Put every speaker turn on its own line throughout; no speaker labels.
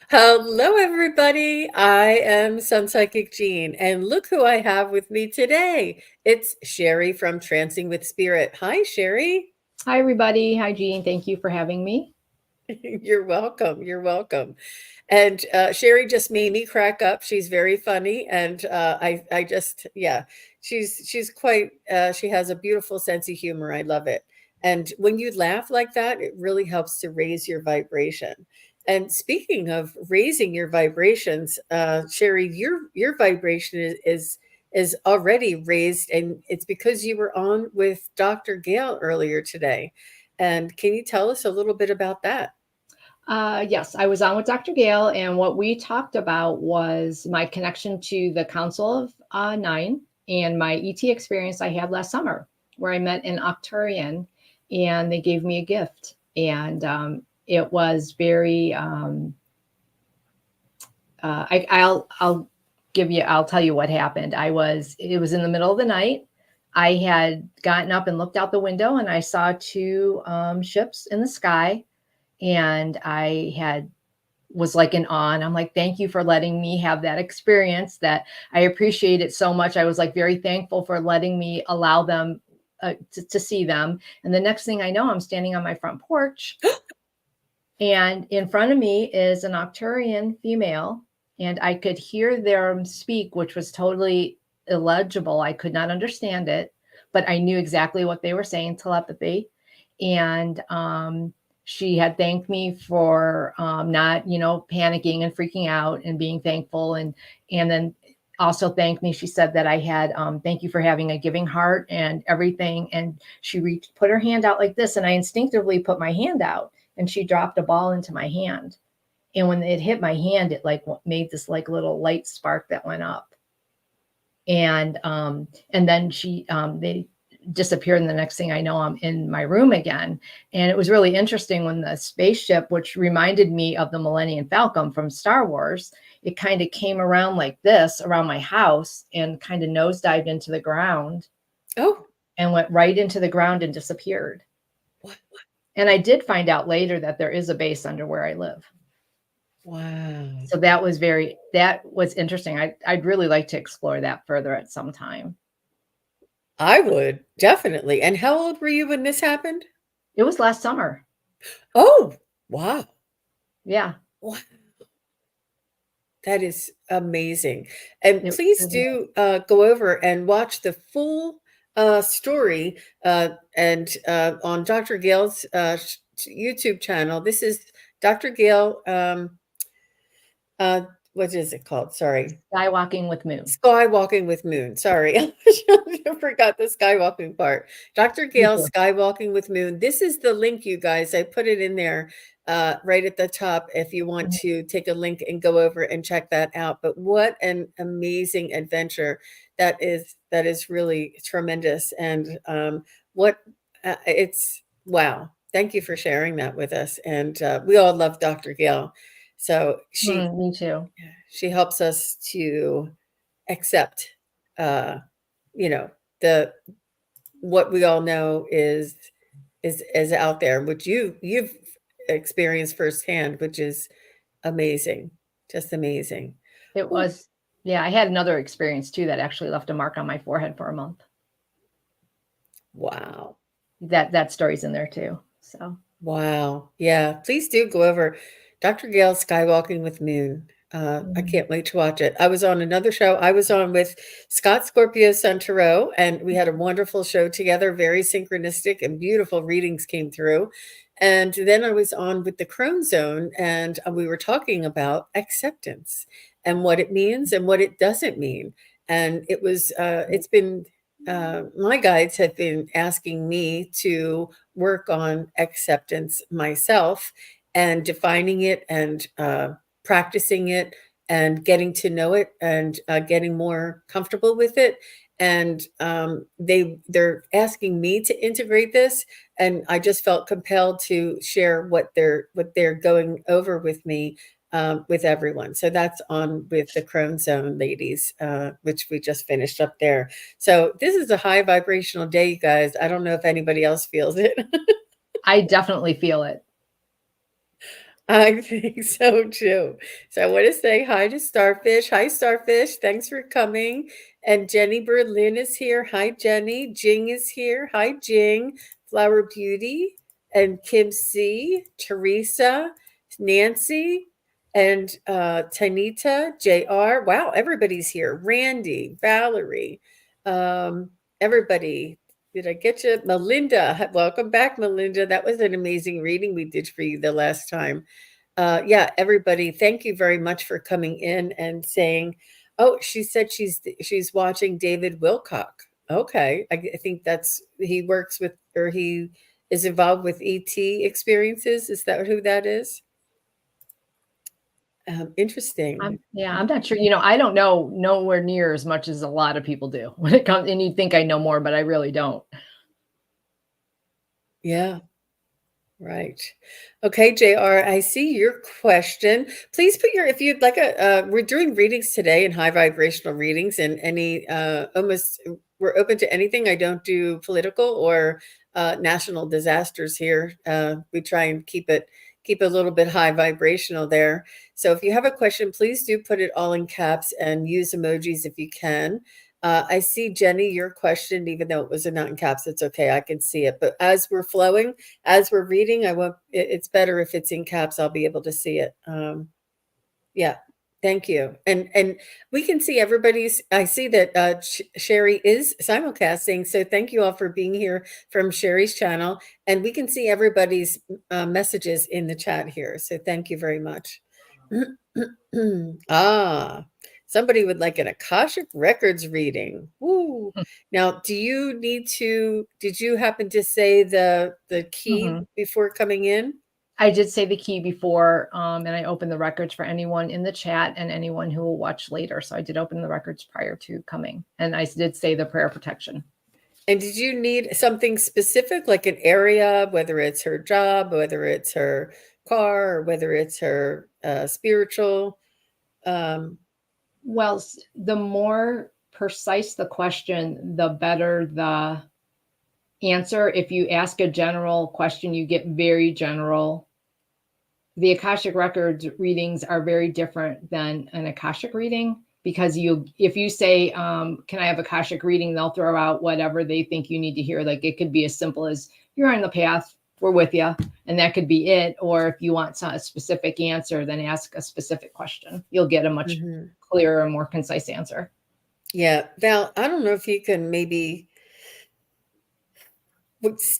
Hello, everybody. I am SunPsychic Jean, and look who I have with me today. It's Cheri from Trancing with Spirit. Hi, Cheri.
Hi, everybody. Hi, Jean. Thank you for having me.
You're welcome. You're welcome. And Cheri just made me crack up. She's very funny, and I just, yeah, she's quite. She has a beautiful sense of humor. I love it. And when you laugh like that, it really helps to raise your vibration. And speaking of raising your vibrations, Cheri, your vibration is already raised, and it's because you were on with Dr. Gail earlier today. And can you tell us a little bit about that?
Yes, I was on with Dr. Gail, and what we talked about was my connection to the Council of Nine and my ET experience I had last summer, where I met an Octurian, and they gave me a gift, and it was very. I'll tell you what happened. It was in the middle of the night. I had gotten up and looked out the window, and I saw two ships in the sky, and I had was like in awe, and I'm like, thank you for letting me have that experience. That I appreciate it so much. I was like very thankful for letting me allow them to see them. And the next thing I know, I'm standing on my front porch, and in front of me is an Octurian female, and I could hear them speak, which was totally illegible. I could not understand it, but I knew exactly what they were saying, telepathy. And she had thanked me for not, panicking and freaking out and being thankful. And then also thanked me. She said that I had, thank you for having a giving heart and everything. And she put her hand out like this, and I instinctively put my hand out, and she dropped a ball into my hand. And when it hit my hand, it like made this like little light spark that went up. And then they disappeared, and the next thing I know, I'm in my room again. And it was really interesting when the spaceship, which reminded me of the Millennium Falcon from Star Wars, it kind of came around like this around my house and kind of nosedived into the ground
Oh,
and went right into the ground and disappeared.
what?
And I did find out later that there is a base under where I live.
Wow.
So that was interesting. I'd really like to explore that further at some time.
I would, definitely. And how old were you when this happened?
It was last summer.
Oh, wow.
Yeah.
Wow. That is amazing. And please
It
do go over and watch the full story and on Dr. Gail's YouTube channel. This is Dr. Gail. Uh, what is it called? Sorry.
Skywalking with Moon.
Skywalking with Moon. Sorry, I forgot the skywalking part. Dr.
Me
Gail,
too.
Skywalking with Moon. This is the link, you guys. I put it in there right at the top if you want
Mhm.
to take a link and go over and check that out. But what an amazing adventure that is! That is really tremendous. And what it's wow. Thank you for sharing that with us. And we all love Dr. Gail. So
Me too.
she helps us to accept uh you know the what we all know is out there, which you've experienced firsthand, which is amazing, just amazing.
It
Ooh,
was, yeah, I had another experience too that actually left a mark on my forehead for a month.
wow.
That story's in there too. So
Wow. Yeah, please do go over Dr. Gail's Skywalking with Moon. I
mhm.
can't wait to watch it. I was on another show. I was on with Scott Scorpio Santoro, and we had a wonderful show together, very synchronistic and beautiful readings came through. And then I was on with the Crone Zone, and we were talking about acceptance and what it means and what it doesn't mean. And it's been, my guides have been asking me to work on acceptance myself and defining it and practicing it and getting to know it and getting more comfortable with it. And they're asking me to integrate this, and I just felt compelled to share what they're going over with me with everyone. So that's on with the Crone Zone ladies, which we just finished up there. So this is a high vibrational day, you guys. I don't know if anybody else feels it.
I definitely feel it.
I think so too. So I want to say hi to Starfish. Hi, Starfish. Thanks for coming. And Jenny Berlin is here. Hi, Jenny. Jing is here. Hi, Jing. Flower Beauty and Kim C. Teresa, Nancy, and Tanita, JR. Wow, everybody's here. Randy, Valerie, everybody. Did I get you? Melinda. Welcome back, Melinda. That was an amazing reading we did for you the last time. Yeah, everybody, thank you very much for coming in and saying, oh, she said she's watching David Wilcock. Okay, I think that's he works with or he is involved with ET experiences. Is that who that is? Interesting.
I'm not sure. I don't know nowhere near as much as a lot of people do when it comes, and you think I know more, but I really don't.
Yeah. Right. Okay, JR, I see your question. Please put your, if you'd like we're doing readings today and high vibrational readings and any, we're open to anything. I don't do political or national disasters here. We try and keep a little bit high vibrational there. So if you have a question, please do put it all in caps and use emojis if you can. I see Jenny, your question, even though it was not in caps, it's okay. I can see it. But as we're flowing, as we're reading, it's better if it's in caps. I'll be able to see it. Yeah. Thank you. And we can see everybody's, I see that Cheri is simulcasting. So thank you all for being here from Cheri's channel. And we can see everybody's messages in the chat here. So thank you very much. Somebody would like an Akashic Records reading. Woo. Now, did you happen to say the key before coming in?
I did say the key before, and I opened the records for anyone in the chat and anyone who will watch later. So I did open the records prior to coming, and I did say the prayer protection.
And did you need something specific, like an area, whether it's her job, whether it's her car, or whether it's her spiritual?
Well, the more precise the question, the better the answer. If you ask a general question, you get very general. The Akashic Records readings are very different than an Akashic reading because if you say, can I have Akashic reading, they'll throw out whatever they think you need to hear. Like it could be as simple as you're on the path, we're with you, and that could be it. Or if you want a specific answer, then ask a specific question. You'll get a much clearer and more concise answer.
Yeah. Val, I don't know if you can maybe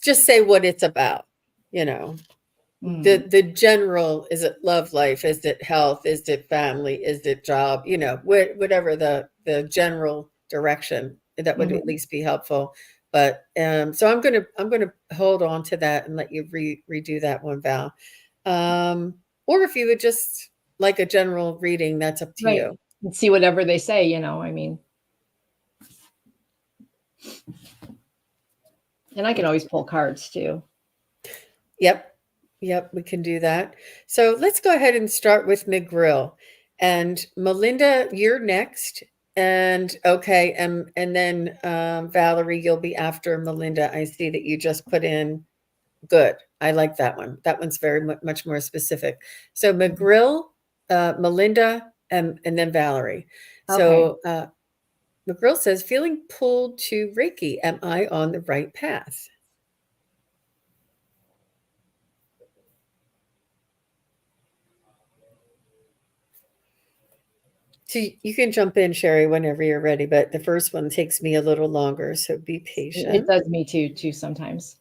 just say what it's about, the general, is it love life? Is it health? Is it family? Is it job? Whatever the general direction, that would at least be helpful. But so I'm gonna hold on to that and let you redo that one, Val. Or if you would just like a general reading, that's up to you.
And see whatever they say, I mean. And I can always pull cards too.
Yep, we can do that. So let's go ahead and start with McGrill. And Melinda, you're next. And okay, and then Valerie, you'll be after Melinda. I see that you just put in good. I like that one. That one's very much more specific. So McGrill, Melinda, and then Valerie. So McGrill says, feeling pulled to Reiki. Am I on the right path? So you can jump in, Cheri, whenever you're ready, but the first one takes me a little longer, so be patient.
It does me too sometimes.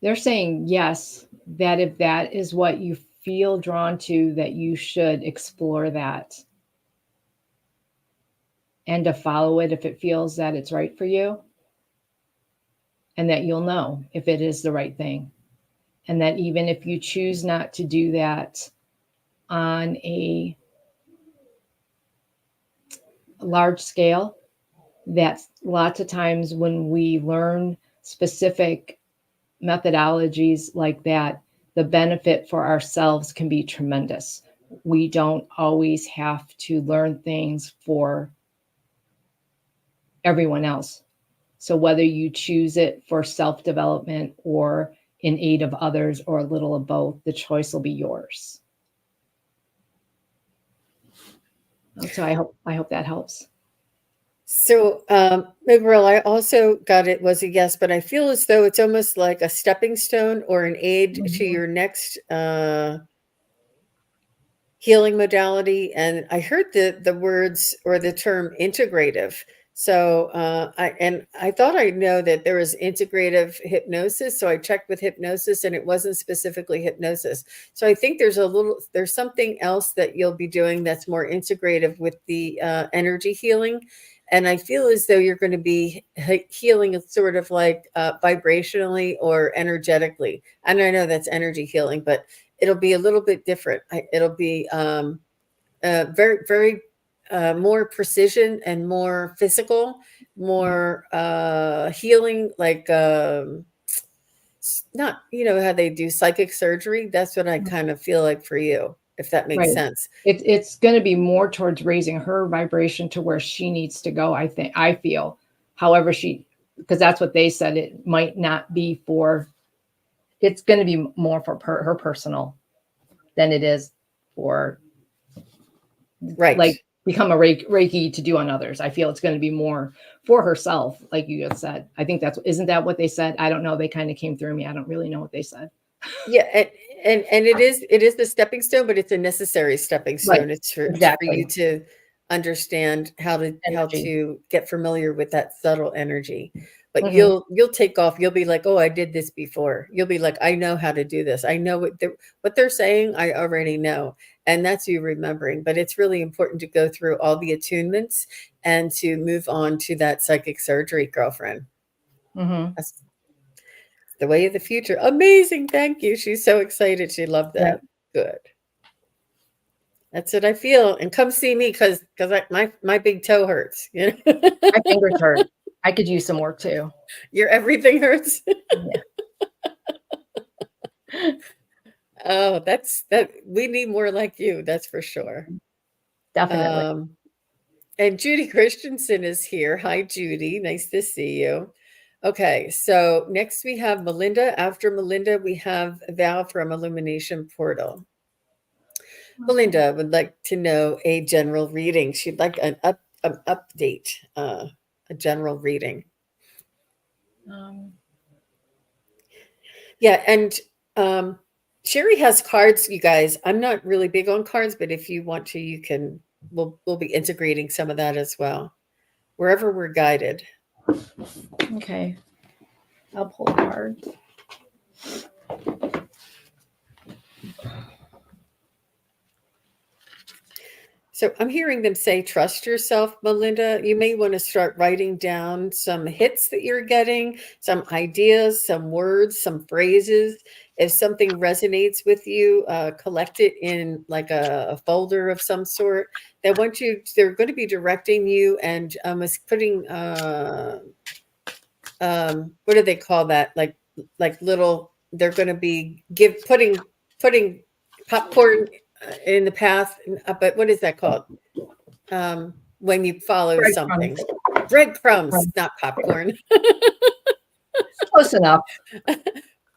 They're saying yes, that if that is what you feel drawn to, that you should explore that and to follow it if it feels that it's right for you. And that you'll know if it is the right thing. And that even if you choose not to do that on a large scale, that's lots of times when we learn specific methodologies like that, the benefit for ourselves can be tremendous. We don't always have to learn things for everyone else. So whether you choose it for self-development or in aid of others or a little of both, the choice will be yours. So I hope that helps.
So, Miguel, I also got it was a yes, but I feel as though it's almost like a stepping stone or an aid to your next healing modality. And I heard the words or the term integrative. So I thought I know that there was integrative hypnosis. So I checked with hypnosis and it wasn't specifically hypnosis. So I think there's something else that you'll be doing that's more integrative with the energy healing. And I feel as though you're going to be healing sort of like vibrationally or energetically. And I know that's energy healing, but it'll be a little bit different. It'll be very, very more precision and more physical, more healing, like not, you know, how they do psychic surgery. That's what I kind of feel like for you, if that makes
Right.
sense.
It's going to be more towards raising her vibration to where she needs to go. I feel, however, because that's what they said. It might not be it's going to be more for her personal than it is for
Right.
like become a Reiki to do on others. I feel it's going to be more for herself, like you just said. I think isn't that what they said? I don't know. They kind of came through me. I don't really know what they said.
Yeah, and it is the stepping stone, but it's a necessary stepping
Right.
stone. It's for you
Exactly.
to understand how
Energy.
to get familiar with that subtle energy. But
Mhm.
you'll take off. You'll be like, "Oh, I did this before." You'll be like, "I know how to do this. I know what they're saying. I already know." And that's you remembering. But it's really important to go through all the attunements and to move on to that psychic surgery, girlfriend.
Mhm.
That's the way of the future. Amazing. Thank you. She's so excited. She loved
Yeah.
that. Good. That's what I feel. And come see me because my big toe hurts. You know,
My fingers hurt. I could use some work too.
your everything hurts.
Yeah.
Oh, that we need more like you. That's for sure.
Definitely.
Um, and Judy Christensen is here. Hi, Judy. Nice to see you. Okay, so next we have Melinda. After Melinda, we have Val from Illumination Portal. Melinda would like to know a general reading. She'd like an update, a general reading.
Um,
Yeah, and Cheri has cards, you guys. I'm not really big on cards, but if you want to, you can. We'll be integrating some of that as well, wherever we're guided.
okay. I'll pull a card.
So I'm hearing them say, trust yourself, Melinda. You may want to start writing down some hits that you're getting, some ideas, some words, some phrases. If something resonates with you, collect it in like a folder of some sort. They're going to be directing you and is putting, what do they call that? Like little, they're going to be putting popcorn in the path, but what is that called? When you follow
Breadcrumbs.
something. Breadcrumbs, not popcorn.
Close enough.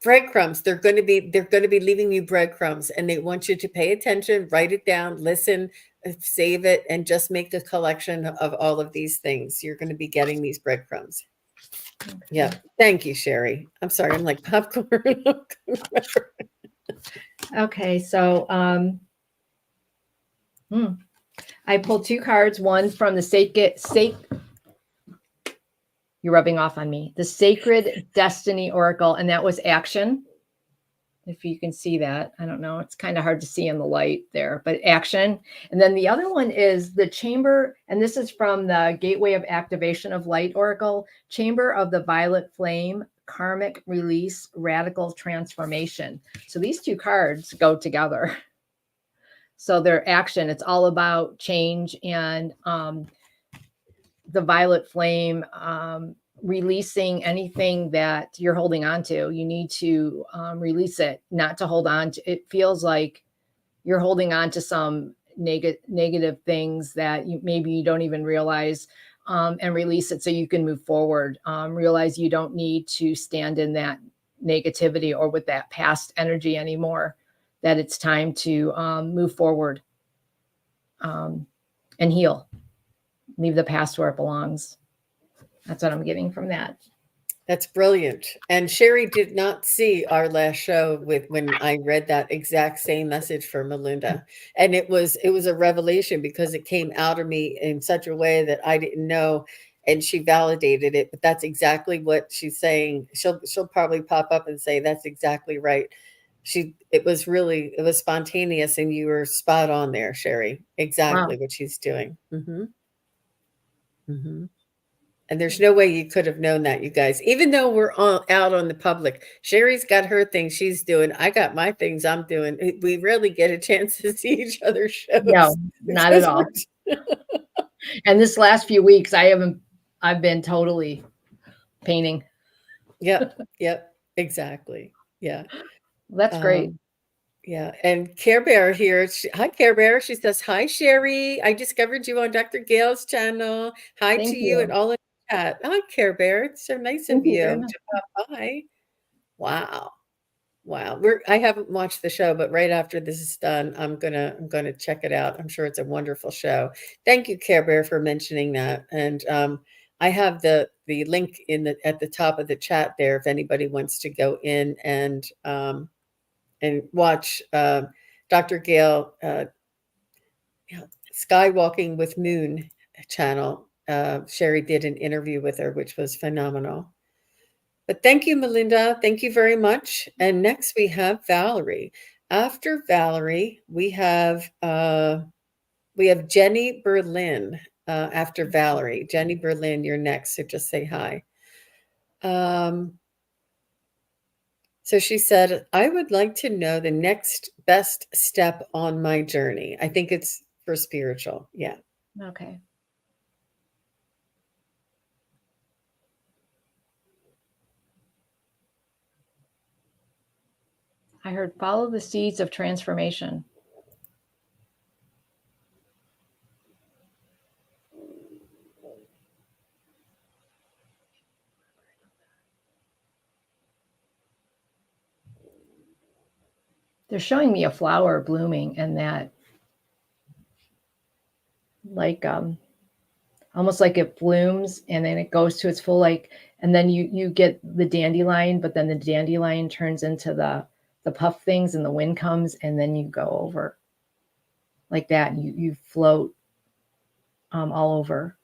Breadcrumbs. They're going to be leaving you breadcrumbs, and they want you to pay attention, write it down, listen, save it, and just make a collection of all of these things. You're going to be getting these breadcrumbs. Yeah. Thank you, Cheri. I'm sorry. I'm like popcorn.
Okay, so I pulled two cards. One from the you're rubbing off on me. The Sacred Destiny Oracle, and that was action. If you can see that, I don't know. It's kind of hard to see in the light there, but action. And then the other one is the Chamber, and this is from the Gateway of Activation of Light Oracle, Chamber of the Violet Flame, Karmic Release, Radical Transformation. So these two cards go together. So their action, it's all about change and the violet flame, releasing anything that you're holding on to. You need to release it, not to hold on to. It feels like you're holding on to some negative things that maybe you don't even realize and release it so you can move forward. Realize you don't need to stand in that negativity or with that past energy anymore, that it's time to move forward and heal. Leave the past where it belongs. That's what I'm getting from that.
That's brilliant. And Cheri did not see our last show when I read that exact same message for Melinda. And it was a revelation because it came out of me in such a way that I didn't know, and she validated it. But that's exactly what she's saying. She'll probably pop up and say that's exactly right. It was spontaneous, and you were spot on there, Cheri. Exactly
Wow.
what she's doing. Mm-hmm. Mm-hmm. And there's no way you could have known that, you guys. Even though we're all out on the public, Cheri's got her thing she's doing. I got my things I'm doing. We rarely get a chance to see each other's shows
No, not at
because
all. And this last few weeks, I've been totally painting.
Yep, exactly. Yeah.
That's great.
Yeah. And Care Bear here. Hi, Care Bear. She says, "Hi, Cheri. I discovered you on Dr. Gail's channel. Hi to
Thank
you and
you.
all in the chat." Hi, Care Bear. It's so nice of
Thank you very
you
much.
to pop by. Wow. Wow. I haven't watched the show, but right after this is done, I'm gonna check it out. I'm sure it's a wonderful show. Thank you, Care Bear, for mentioning that. And I have the link at the top of the chat there if anybody wants to go in and watch Dr. Gail Skywalking with Moon channel. Cheri did an interview with her, which was phenomenal. But thank you, Melinda. Thank you very much. And next we have Valerie. After Valerie, we have Jenny Berlin. After Valerie, Jenny Berlin, you're next. So just say hi. So she said, "I would like to know the next best step on my journey." I think it's for spiritual. Yeah.
Okay. I heard follow the seeds of transformation. They're showing me a flower blooming, and that like almost like it blooms and then it goes to its full, like, and then you get the dandelion, but then the dandelion turns into the puff things and the wind comes and then you go over like that, and you float all over,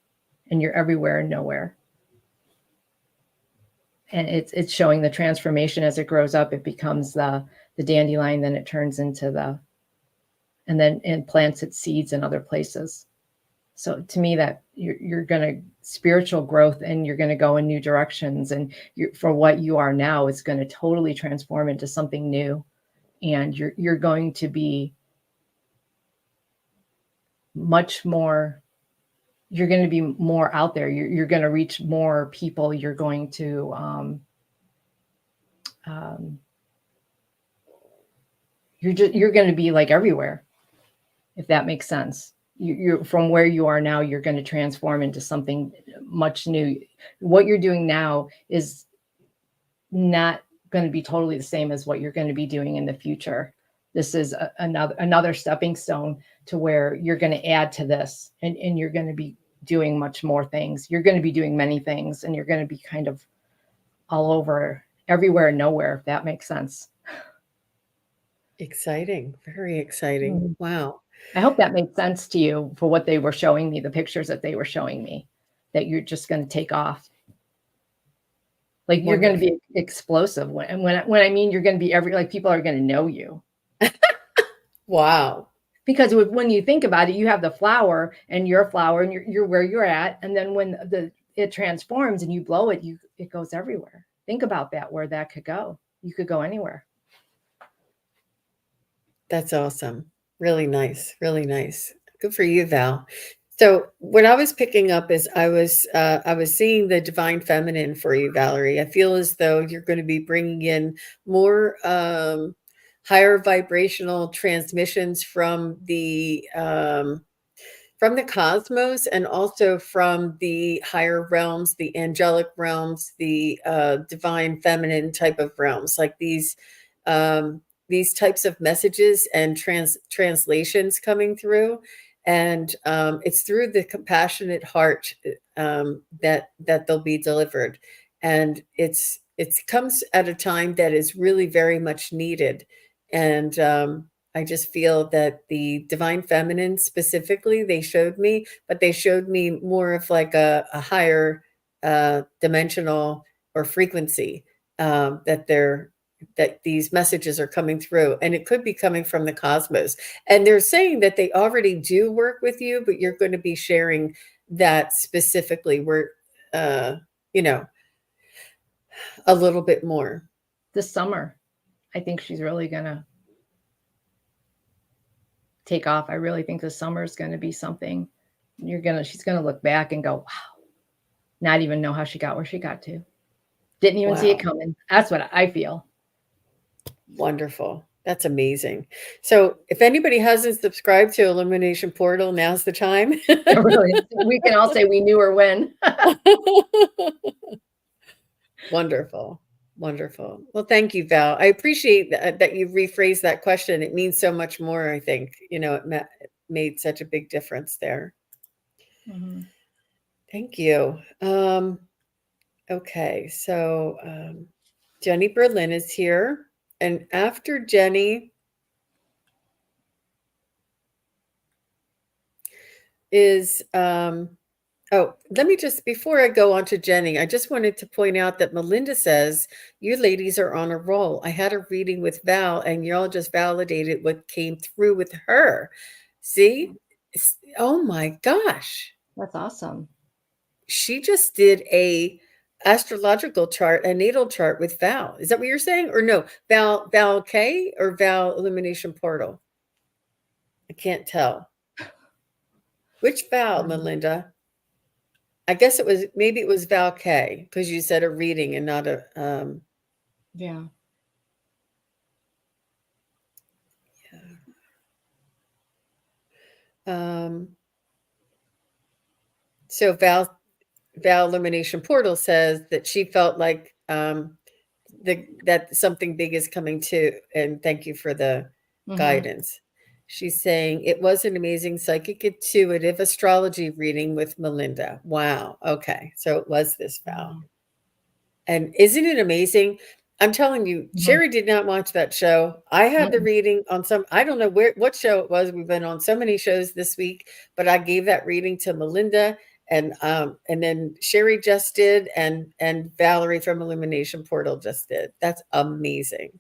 and you're everywhere and nowhere. And it's showing the transformation as it grows up. It becomes the dandelion, then it turns into and then it plants its seeds in other places. So to me, that you're going to spiritual growth, and you're going to go in new directions, and for what you are now, it's going to totally transform into something new, and you're going to be much more. You're going to be more out there. You're going to reach more people. You're going to you're going to be like everywhere, if that makes sense. You're from where you are now, you're going to transform into something much new. What you're doing now is not going to be totally the same as what you're going to be doing in the future. This is another stepping stone to where you're going to add to this, and you're going to be doing much more things. You're going to be doing many things, and you're going to be kind of all over, everywhere and nowhere, if that makes sense.
Exciting. Very exciting. Wow.
I hope that made sense to you for what they were showing me, the pictures that they were showing me, that you're just going to take off. Like you're going to be explosive. When I mean you're going to be like people are going to know you.
Wow.
Because when you think about it, you have the flower, and you're a flower, and you're where you're at. And then when it transforms and you blow it, it goes everywhere. Think about that, where that could go. You could go anywhere.
That's awesome. Really nice. Really nice. Good for you, Val. So what I was picking up is I was seeing the divine feminine for you, Valerie. I feel as though you're going to be bringing in more higher vibrational transmissions from the from the cosmos and also from the higher realms, the angelic realms, the divine feminine type of realms, like these types of messages and translations coming through. And it's through the compassionate heart that they'll be delivered. And it comes at a time that is really very much needed. And I just feel that the divine feminine specifically, they showed me, but they showed me more of like a higher dimensional or frequency that these messages are coming through, and it could be coming from the cosmos. And they're saying that they already do work with you, but you're going to be sharing that specifically where, you know, a little bit more.
This summer, I think she's really going to take off. I really think this summer is going to be something she's going to look back and go, wow, not even know how she got where she got to. Didn't even see it coming. That's what I feel.
Wonderful. That's amazing. So if anybody hasn't subscribed to Illumination Portal, now's the time.
Really, we can all say we knew her when.
Wonderful. Wonderful. Well, thank you, Val. I appreciate that you rephrased that question. It means so much more, I think. It made such a big difference there.
Mm-hmm.
Thank you. Okay, so Jenny Berlin is here. And after Jenny is let me just, before I go on to Jenny, I just wanted to point out that Melinda says, you ladies are on a roll. I had a reading with Val and y'all just validated what came through with her. See? Oh my gosh.
That's awesome.
She just did a astrological chart, a natal chart with Val. Is that what you're saying? Or no, Val K or Val Illumination Portal? I can't tell. Which Val, Melinda? I guess maybe it was Val K, because you said a reading and not a
yeah.
So Val Illumination Portal says that she felt like that something big is coming too, and thank you for the guidance. She's saying it was an amazing psychic intuitive astrology reading with Melinda. Wow. Okay. So it was this Val. And isn't it amazing? I'm telling you, Cheri did not watch that show. I had the reading on I don't know what show it was. We've been on so many shows this week, but I gave that reading to Melinda, and then Cheri just did, and Valerie from Illumination Portal just did. That's amazing.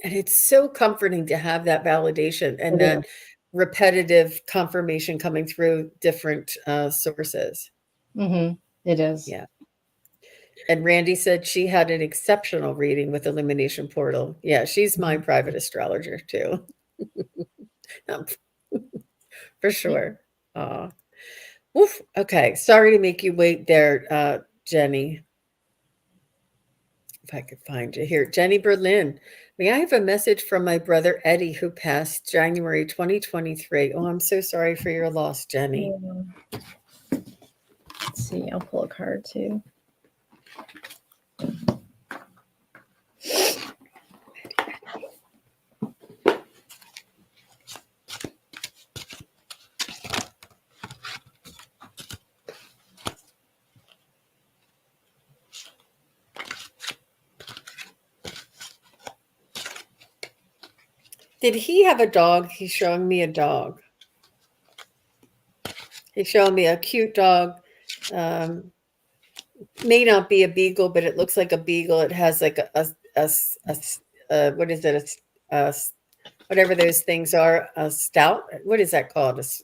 And it's so comforting to have that validation and that repetitive confirmation coming through different sources.
It is.
Yeah. And Randy said she had an exceptional reading with Illumination Portal. Yeah, she's my private astrologer too. For sure. Oof. Okay. Sorry to make you wait there, Jenny. If I could find you here. Jenny Berlin. May I have a message from my brother Eddie, who passed January 2023? Oh, I'm so sorry for your loss, Jenny.
Let's see. I'll pull a card too.
Did he have a dog? He's showing me a dog. He's showing me a cute dog. May not be a beagle, but it looks like a beagle. It has like a what is it? Whatever those things are, a stout. What is that called? It's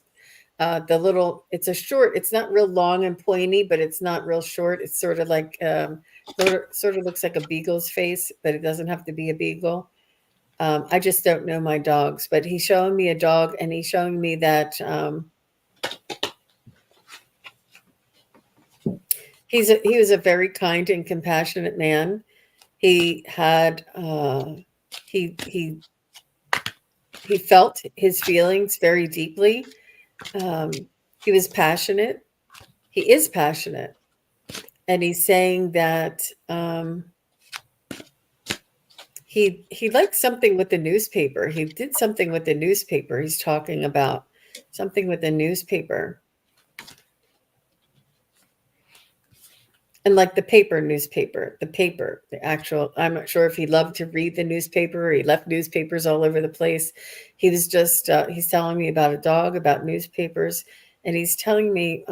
a short. It's not real long and pointy, but it's not real short. It's sort of like sort of looks like a beagle's face, but it doesn't have to be a beagle. I just don't know my dogs, but he's showing me a dog, and he's showing me that he was a very kind and compassionate man. He had he felt his feelings very deeply, He was passionate. He is passionate, and he's saying that he liked something with the newspaper. He did something with the newspaper. He's talking about something with the newspaper. And like the paper, the actual, I'm not sure if he loved to read the newspaper or he left newspapers all over the place. He was just, he's telling me about a dog, about newspapers, and he's telling me,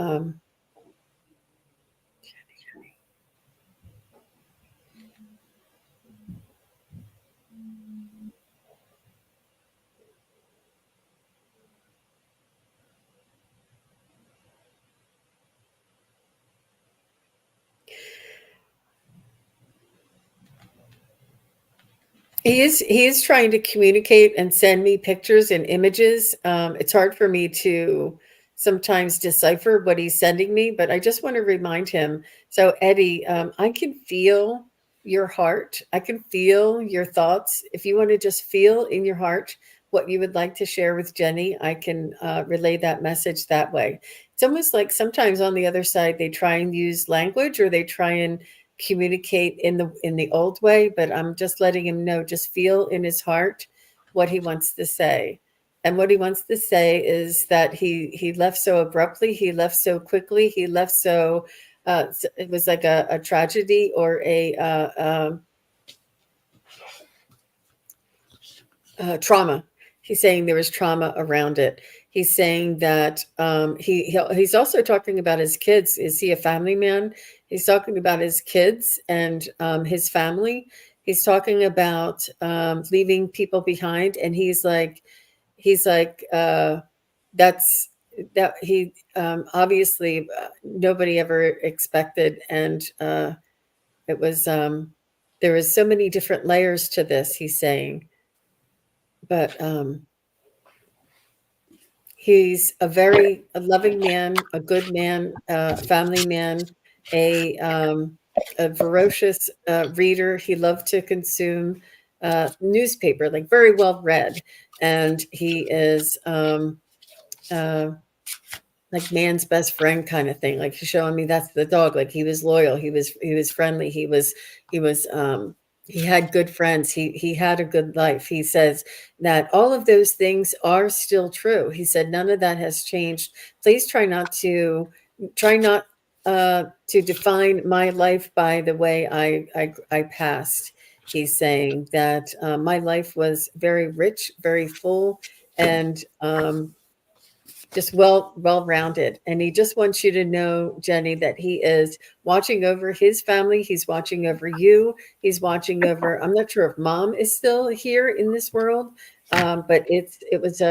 he is trying to communicate and send me pictures and images. It's hard for me to sometimes decipher what he's sending me, but I just want to remind him. So, Eddie, I can feel your heart. I can feel your thoughts. If you want to just feel in your heart what you would like to share with Jenny, I can relay that message that way. It's almost like sometimes on the other side, they try and use language or they try and communicate in the old way, but I'm just letting him know, just feel in his heart what he wants to say. And what he wants to say is that he left so abruptly, he left so quickly, he left so it was like a tragedy or a trauma. He's saying there was trauma around it. He's saying that he's also talking about his kids. Is he a family man? He's talking about his kids and his family. He's talking about leaving people behind, and he's like that's that he obviously nobody ever expected, and it was there was so many different layers to this. He's saying, but he's a loving man, a good man, family man, a ferocious reader. He loved to consume newspaper, like very well read, and he is like man's best friend kind of thing. Like he's showing me that's the dog. Like he was loyal. He was friendly. He was he had good friends. He had a good life. He says that all of those things are still true. He said none of that has changed. Please try not to define my life by the way I passed. He's saying that my life was very rich, very full, and just well rounded, and he just wants you to know, Jenny, that he is watching over his family. He's watching over you. He's watching over, I'm not sure if mom is still here in this world, but it was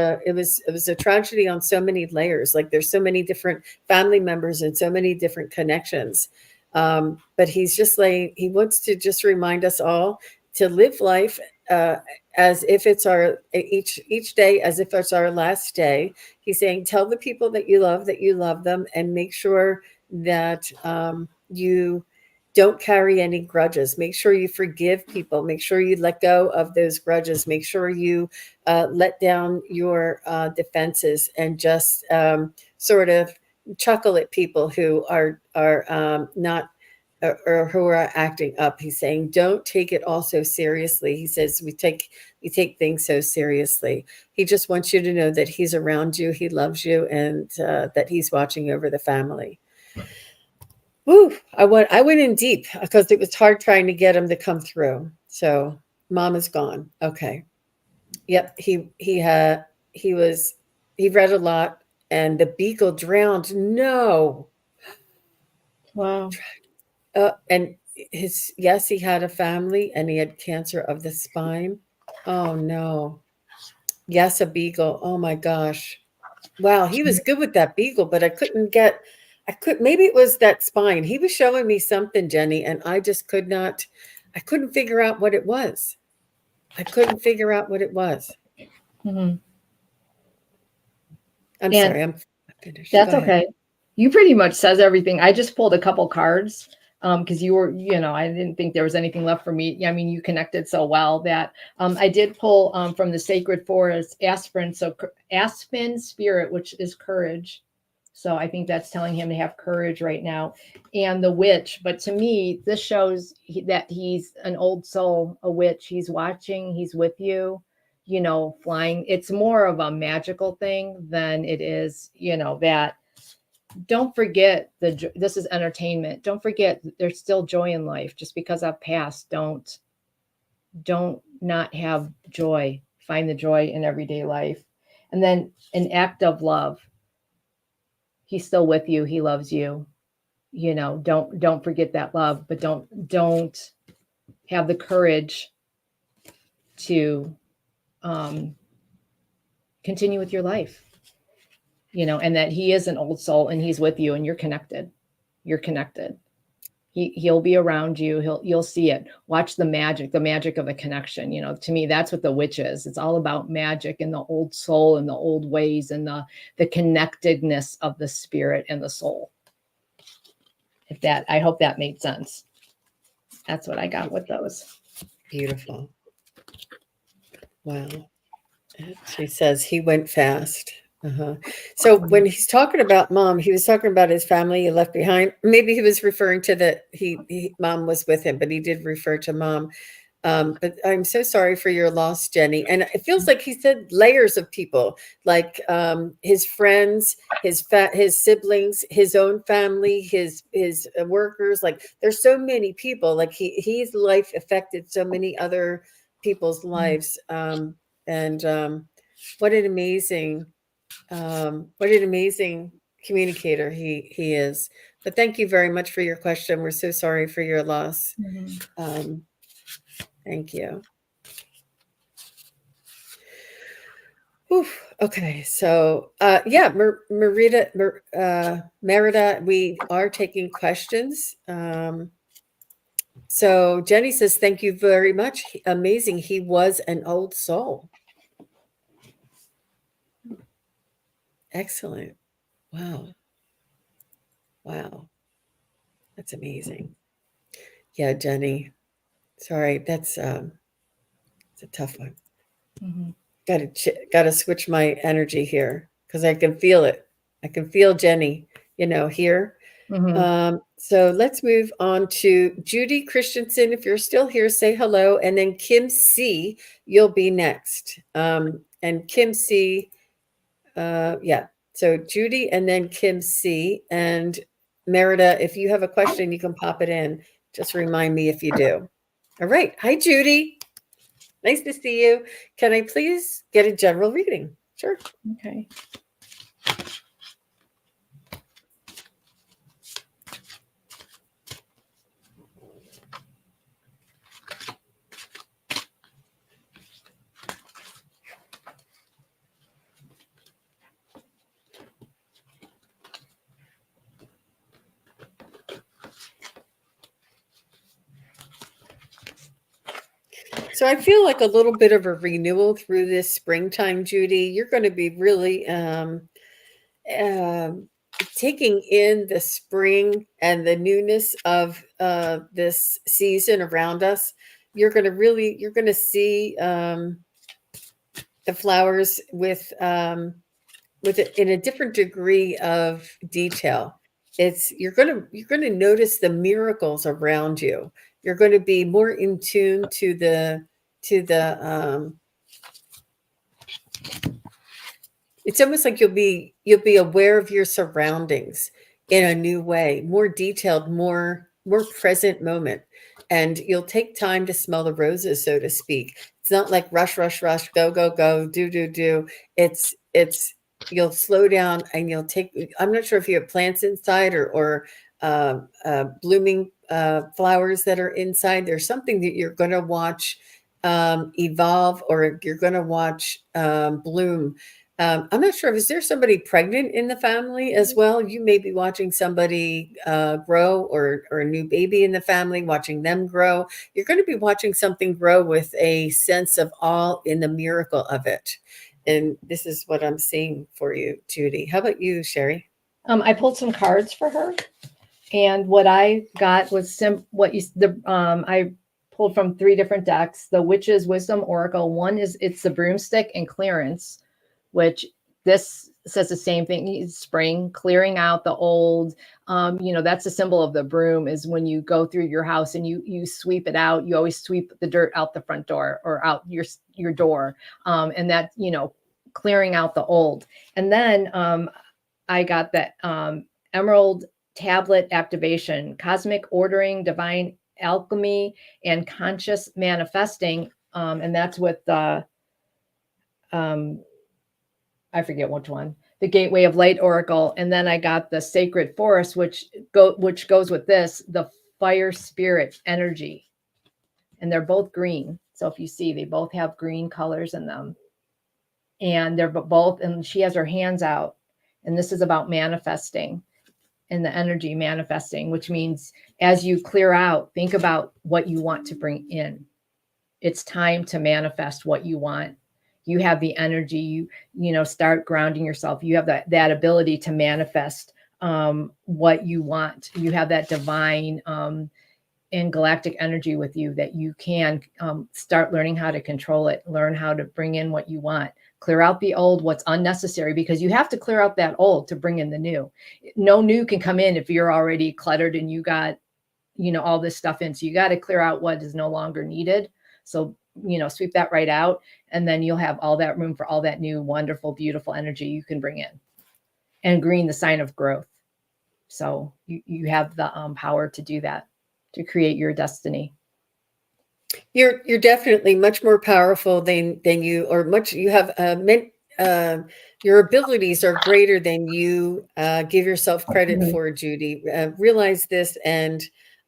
a tragedy on so many layers. Like there's so many different family members and so many different connections, but he's just like, he wants to just remind us all to live life uh, as if it's our each day as if it's our last day. He's saying, tell the people that you love them, and make sure that you don't carry any grudges. Make sure you forgive people. Make sure you let go of those grudges. Make sure you let down your defenses and just sort of chuckle at people who are not or who are acting up. He's saying, don't take it all so seriously. He says we take things so seriously. He just wants you to know that he's around you, he loves you, and that he's watching over the family. Woo! I went in deep because it was hard trying to get him to come through. So mom is gone. Okay. Yep. He read a lot, and the beagle drowned. No.
Wow.
And yes, he had a family and he had cancer of the spine. Oh no. Yes, a beagle. Oh my gosh. Wow, he was good with that beagle, but maybe it was that spine. He was showing me something, Jenny, and I couldn't figure out what it was. I couldn't figure out what it was.
Mhm.
I'm
And
sorry, I'm finished. Go
that's
ahead.
okay. You pretty much says everything. I just pulled a couple cards because you were, I didn't think there was anything left for me. I mean, you connected so well that I did pull from the sacred forest Aspen, Aspen spirit, which is courage. So I think that's telling him to have courage right now. And the witch. But to me, this shows that he's an old soul, a witch. He's watching, he's with you, flying. It's more of a magical thing than it is, that. Don't forget this is entertainment. Don't forget there's still joy in life. Just because I've passed, don't not have joy. Find the joy in everyday life. And then an act of love. He's still with you. He loves you. Don't forget that love, but don't have the courage to continue with your life. And that he is an old soul and he's with you and you're connected. He'll be around you. You'll see it. Watch the magic of the connection. To me, that's what the witch is. It's all about magic and the old soul and the old ways and the connectedness of the spirit and the soul. I hope that made sense. That's what I got with those.
Beautiful. Wow. She says he went fast. So when he's talking about mom, he was talking about his family he left behind. Maybe he was referring to that mom was with him, but he did refer to mom. But I'm so sorry for your loss, Jenny. And it feels like he said layers of people, like his friends, his siblings, his own family, his workers. Like there's so many people. Like his life affected so many other people's lives. What an amazing. What an amazing communicator he is. But thank you very much for your question. We're so sorry for your loss.
Mm-hmm.
Thank you. Oof. Okay, so Merida, we are taking questions. So Jenny says, thank you very much. Amazing. He was an old soul. Excellent. Wow. That's amazing. Yeah, Jenny. Sorry, that's it's a tough one.
Mm-hmm.
Got to switch my energy here because I can feel it. I can feel Jenny, here.
Mm-hmm.
So let's move on to Judy Christensen. If you're still here, say hello, and then Kim C. You'll be next. And Kim C. Yeah. So Judy and then Kim C. And Merida, if you have a question, you can pop it in. Just remind me if you do. All right. Hi, Judy. Nice to see you. Can I please get a general reading? Sure.
Okay.
So I feel like a little bit of a renewal through this springtime, Judy. You're going to be really taking in the spring and the newness of this season around us. You're going to see the flowers with it in a different degree of detail. You're going to notice the miracles around you. You're going to be more in tune to the it's almost like you'll be aware of your surroundings in a new way, more detailed, more present moment. And you'll take time to smell the roses, so to speak. It's not like rush, rush, rush, go, go, go, do, do, do. It's you'll slow down and you'll take. I'm not sure if you have plants inside or blooming flowers that are inside. There's something that you're going to watch evolve, or you're going to watch bloom. I'm not sure. Is there somebody pregnant in the family as well? You may be watching somebody grow, or a new baby in the family, watching them grow. You're going to be watching something grow with a sense of awe in the miracle of it. And this is what I'm seeing for you, Judy. How about you, Cheri?
I pulled some cards for her. And what I got was I pulled from 3 different decks. The Witch's Wisdom Oracle. One is it's the broomstick and clearance, which this says the same thing. It's spring, clearing out the old. That's a symbol of the broom, is when you go through your house and you sweep it out. You always sweep the dirt out the front door or out your door, and that clearing out the old. And then I got that Emerald Tablet Activation, Cosmic Ordering, Divine Alchemy, and Conscious Manifesting. And that's with the, I forget which one, the Gateway of Light Oracle. And then I got the Sacred Forest, which goes with this, the Fire Spirit Energy. And they're both green. So if you see, they both have green colors in them. And they're both, and she has her hands out. And this is about manifesting and the energy manifesting, which means as you clear out, think about what you want to bring in. It's time to manifest what you want. You have the energy, start grounding yourself. You have that ability to manifest what you want. You have that divine and galactic energy with you that you can start learning how to control it, learn how to bring in what you want. Clear out the old, what's unnecessary, because you have to clear out that old to bring in the new. No new can come in if you're already cluttered and you got, all this stuff in. So you got to clear out what is no longer needed. So, sweep that right out. And then you'll have all that room for all that new, wonderful, beautiful energy you can bring in. And green, the sign of growth. So you have the power to do that, to create your destiny.
You're definitely much more powerful than you, or much you have your abilities are greater than you give yourself credit for, Judy. Realize this and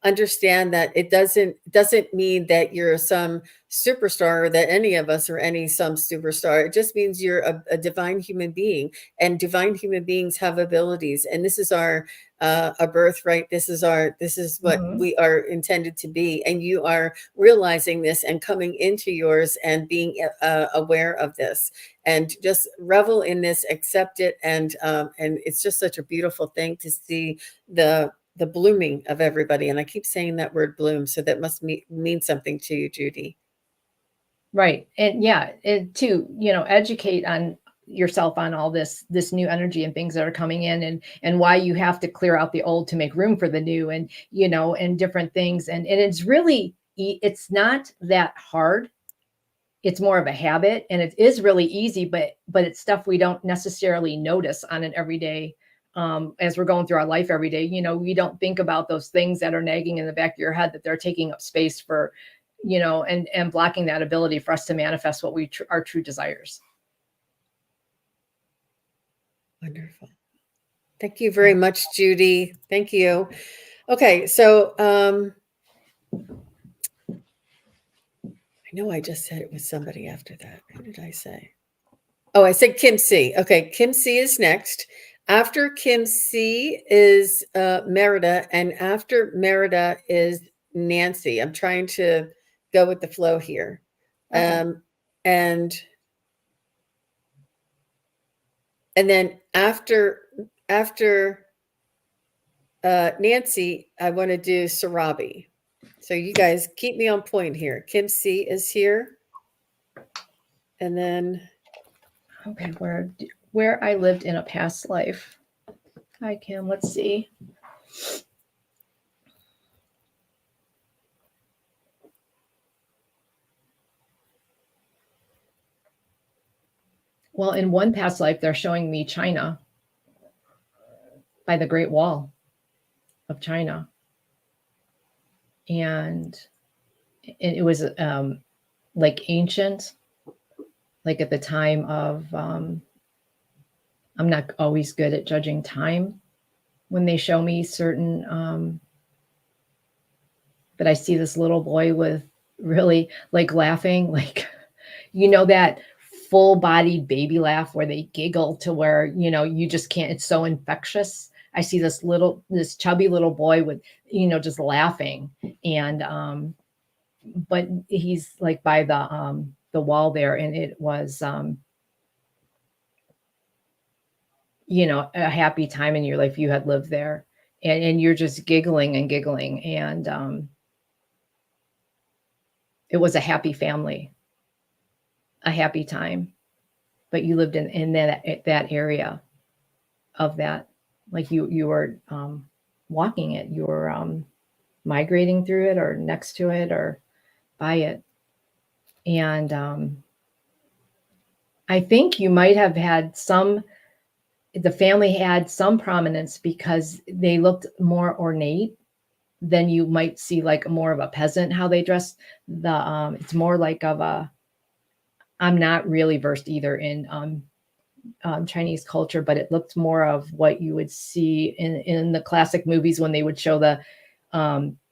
understand that it doesn't mean that you're some superstar, or that any of us are some superstar. It just means you're a divine human being, and divine human beings have abilities, and this is our a birthright. This is what we are intended to be, and you are realizing this and coming into yours and being aware of this, and just revel in this, accept it, and it's just such a beautiful thing to see the blooming of everybody. And I keep saying that word bloom, so that must mean something to you, Judy.
Right. And yeah, to educate on yourself on all this new energy and things that are coming in, and why you have to clear out the old to make room for the new, and and different things. And it's really, it's not that hard. It's more of a habit, and it is really easy, but it's stuff we don't necessarily notice on an everyday as we're going through our life every day. We don't think about those things that are nagging in the back of your head, that they're taking up space for, and blocking that ability for us to manifest what our true desires.
Wonderful. Thank you very much, Judy. Thank you. Okay, so I know I just said it was somebody after that. Who did I say? Oh, I said Kim C. Okay, Kim C is next. After Kim C is Merida, and after Merida is Nancy. I'm trying to go with the flow here. Okay. And then after Nancy, I want to do Sarabi. So you guys keep me on point here. Kim C is here. And then
okay, where I lived in a past life. Hi, Kim. Let's see. Well, in one past life, they're showing me China, by the Great Wall of China. And it was like ancient, like at the time of, I'm not always good at judging time when they show me certain, but I see this little boy with really like laughing, like, that full-bodied baby laugh where they giggle to where, you just can't, it's so infectious. I see this chubby little boy with, just laughing. And, but he's like by the wall there. And it was, a happy time in your life. You had lived there. and you're just giggling and giggling. And it was a happy family, a happy time, but you lived in that area of that, like you were walking it, you were migrating through it or next to it or by it. And I think you might have had the family had some prominence because they looked more ornate than you might see like more of a peasant, how they dress. It's more like of a, I'm not really versed either in Chinese culture, but it looked more of what you would see in the classic movies when they would show the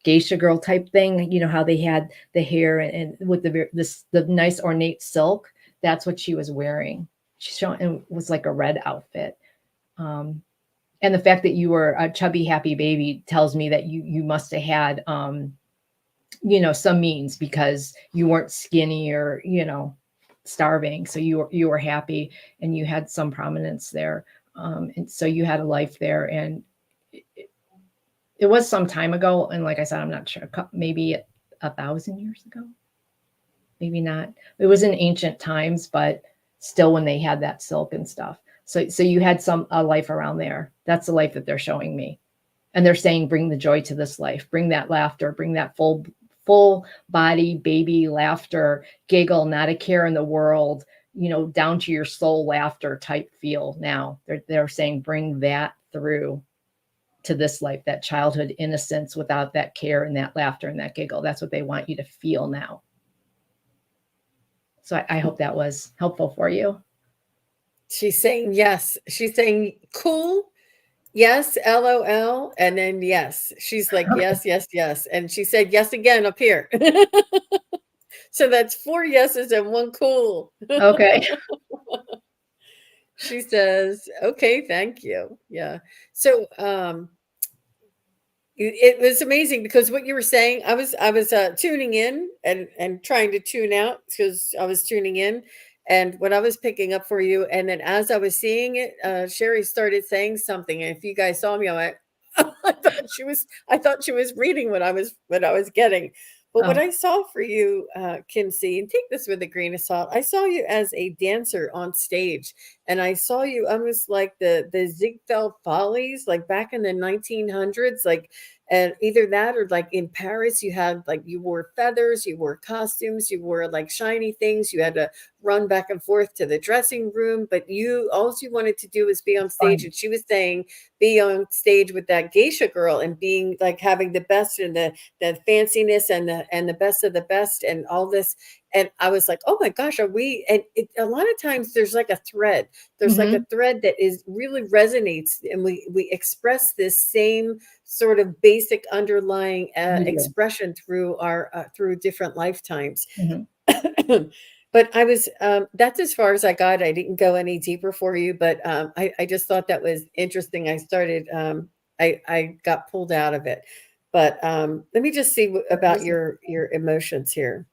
geisha girl type thing. You know how they had the hair and with the nice ornate silk. That's what she was wearing. She's showing, and it was like a red outfit. And the fact that you were a chubby, happy baby tells me that you must have had some means, because you weren't skinny or starving. So you were happy and you had some prominence there. And so you had a life there, and it was some time ago. And like I said, I'm not sure, maybe 1,000 years ago, maybe not. It was in ancient times, but still when they had that silk and stuff. So you had a life around there. That's the life that they're showing me. And they're saying, bring the joy to this life, bring that laughter, bring that full body baby laughter, giggle, not a care in the world, down to your soul laughter type feel. Now they're saying, bring that through to this life, that childhood innocence without that care and that laughter and that giggle. That's what they want you to feel now. So I hope that was helpful for you.
She's saying yes. She's saying cool. Yes, LOL. And then yes. She's like,
Okay.
yes, yes, yes. And she said yes again up here. So that's 4 yeses and 1 cool.
Okay.
She says, okay, thank you. Yeah. So it was amazing because what you were saying, I was tuning in and trying to tune out because I was tuning in, and what I was picking up for you, and then as I was seeing it, Cheri started saying something, and if you guys saw me, I went, I thought she was reading what I was getting. But what
Oh.
I saw for you, Kinsey, and take this with a grain of salt, I saw you as a dancer on stage, and I saw you almost like the Ziegfeld Follies, like back in the 1900s, like, and either that or like in Paris, you had like you wore feathers, you wore costumes, you wore like shiny things, you had to run back and forth to the dressing room, but all you wanted to do was be on stage.
Fun.
And she was saying, be on stage with that geisha girl and being like having the best and the fanciness and the best of the best and all this. And I was like, oh my gosh, are we? And a lot of times there's like a thread. There's like a thread that is really resonates, and we express this same sort of basic underlying expression through our through different lifetimes. But I was that's as far as I got. I didn't go any deeper for you, but I just thought that was interesting. I started I got pulled out of it. But let me just see about your emotions here.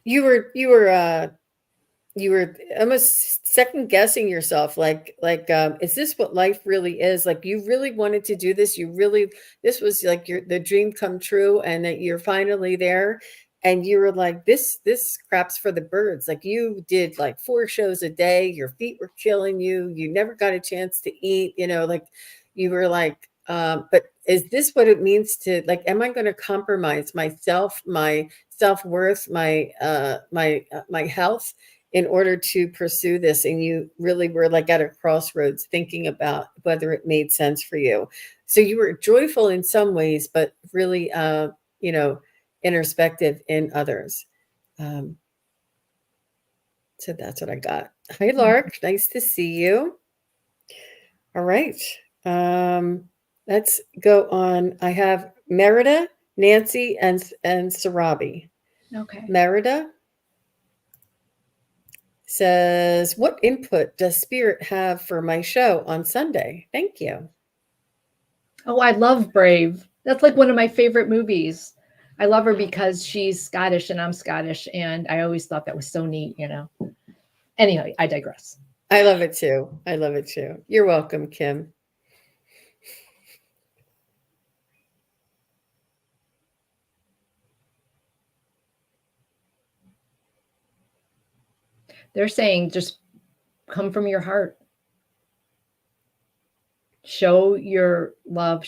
You were almost second guessing yourself, like is this what life really is? Like you really wanted to do this, this was like the dream come true, and that you're finally there, and you were like, this crap's for the birds. Like you did like 4 shows a day, your feet were killing you, you never got a chance to eat, like you were like, but is this what it means to, like, am I going to compromise myself, my self-worth, my health in order to pursue this? And you really were like at a crossroads thinking about whether it made sense for you. So you were joyful in some ways, but really introspective in others. So that's what I got. Hi, Lark. Nice to see you. All right. Let's go on. I have Merida, Nancy, and Sarabi.
Okay.
Merida says, what input does Spirit have for my show on Sunday? Thank you.
Oh, I love Brave. That's like one of my favorite movies. I love her because she's Scottish and I'm Scottish, and I always thought that was so neat, Anyway, I digress.
I love it too. I love it too. You're welcome, Kim.
They're saying just come from your heart. Show your love.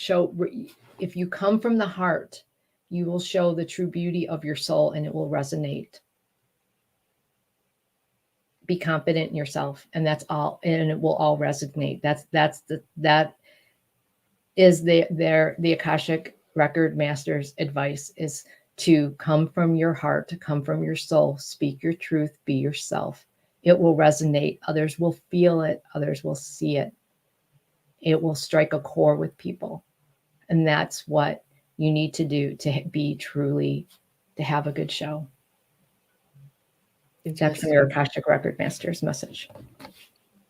If you come from the heart, you will show the true beauty of your soul and it will resonate. Be confident in yourself, and that's all, and it will all resonate. That is the Akashic record master's advice, is to come from your heart, to come from your soul, speak your truth, be yourself. It will resonate. Others will feel it. Others will see it. It will strike a chord with people. And that's what you need to do to be truly, to have a good show. That's your Akashic record master's message.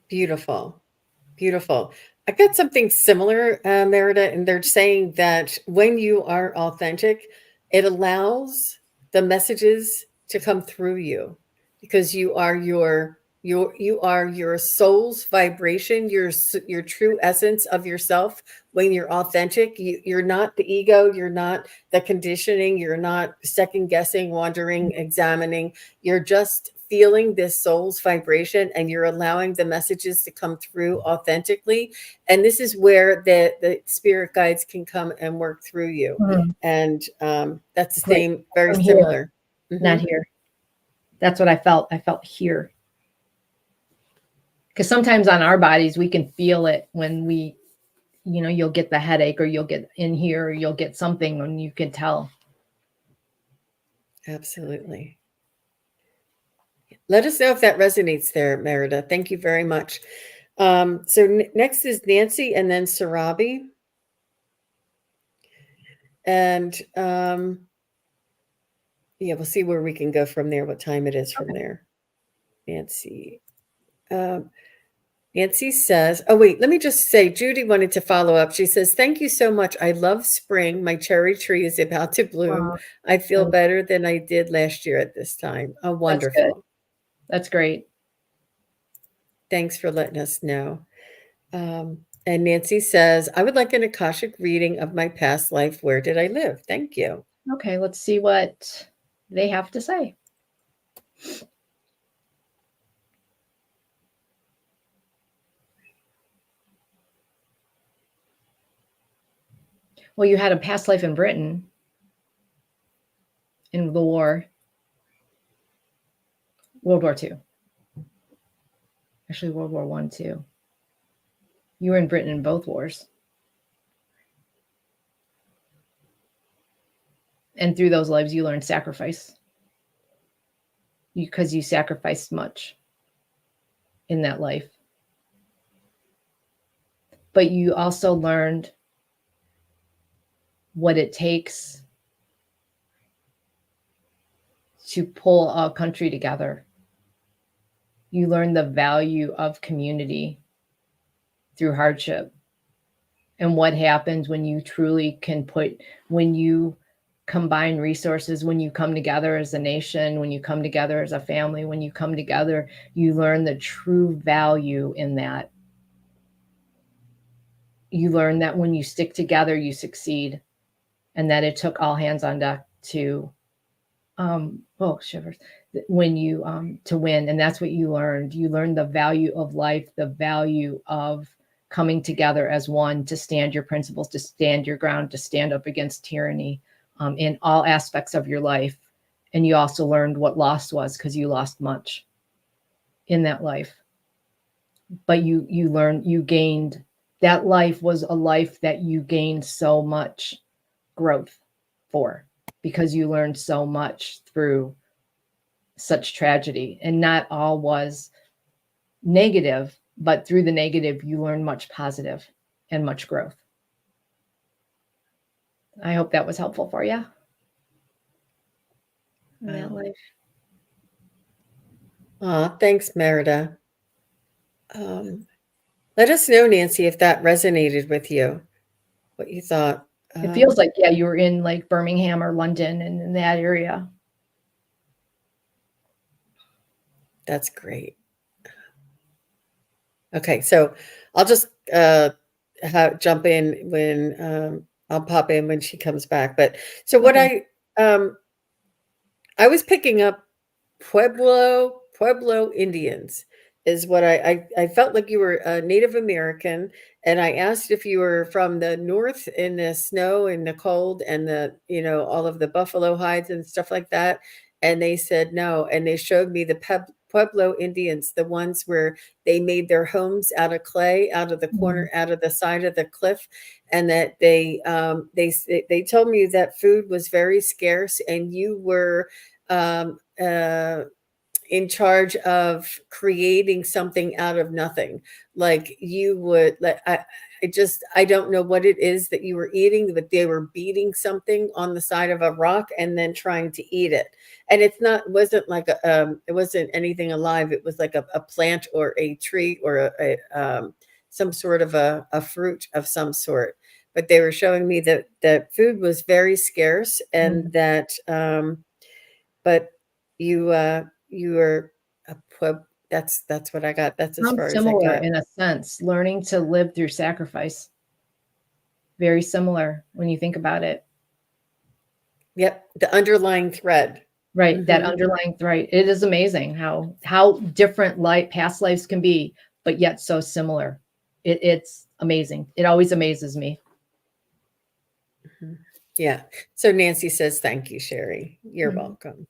Beautiful. Beautiful. I got something similar, Merida, and they're saying that when you are authentic, it allows the messages to come through you because you are your soul's vibration, your true essence of yourself. When you're authentic, you're not the ego, you're not the conditioning, you're not second guessing, wondering, examining. You're just feeling this soul's vibration and you're allowing the messages to come through authentically. And this is where the spirit guides can come and work through you.
Mm-hmm.
And that's the same, very
From
similar.
Here, not here. That's what I felt. I felt here. Because sometimes on our bodies, we can feel it when we, you'll get the headache, or you'll get in here, or you'll get something, and you can tell.
Absolutely. Let us know if that resonates there, Merida. Thank you very much. So next is Nancy and then Sarabi. And yeah, we'll see where we can go from there, what time it is from there. Nancy. Nancy says, oh, wait, let me just say, Judy wanted to follow up. She says, thank you so much. I love spring. My cherry tree is about to bloom. Wow. I feel better than I did last year at this time. Oh, wonderful.
That's good. That's great.
Thanks for letting us know. And Nancy says, I would like an Akashic reading of my past life. Where did I live? Thank you.
Okay, let's see what they have to say. Well, you had a past life in Britain in the war, World War II. Actually, World War I, too. You were in Britain in both wars. And through those lives, you learned sacrifice. Because you sacrificed much in that life. But you also learned what it takes to pull a country together. You learn the value of community through hardship, and what happens when you truly when you combine resources, when you come together as a nation, when you come together as a family, when you come together, you learn the true value in that. You learn that when you stick together, you succeed, and that it took all hands on deck to shivers, when you to win. And that's what you learned. You learned the value of life, the value of coming together as one, to stand your principles, to stand your ground, to stand up against tyranny in all aspects of your life. And you also learned what loss was, because you lost much in that life. But you gained, that life was a life that you gained so much growth for, because you learned so much through such tragedy. And not all was negative, but through the negative, you learned much positive and much growth. I hope that was helpful for you in that life.
Thanks, Merida. Let us know, Nancy, if that resonated with you, what you thought.
It feels like, yeah, you were in like Birmingham or London and in that area.
That's great. Okay, so I'll just jump in when I'll pop in when she comes back. But so what I was picking up Pueblo, Pueblo Indians is what I felt like you were a Native American, and I asked if you were from the north in the snow and the cold and the, all of the buffalo hides and stuff like that. And they said no. And they showed me the Pueblo Indians, the ones where they made their homes out of clay, out of the
Mhm.
corner, out of the side of the cliff, and that they told me that food was very scarce, and you were um, uh, in charge of creating something out of nothing. Like you would, like I don't know what it is that you were eating, but they were beating something on the side of a rock and then trying to eat it. And wasn't like it wasn't anything alive. It was like a plant or a tree or some sort of a fruit of some sort. But they were showing me that food was very scarce, and
Mhm.
that but you are a pub that's what I got. That's as
Sounds
far as I
similar
got.
in a sense, learning to live through sacrifice. Very similar when you think about it.
Yep, the underlying thread.
Right, that
Mhm.
underlying thread. It is amazing how different past lives can be, but yet so similar. It's amazing. It always amazes me.
Mhm. Yeah. So Nancy says, "Thank you, Cheri. You're
Mhm.
welcome."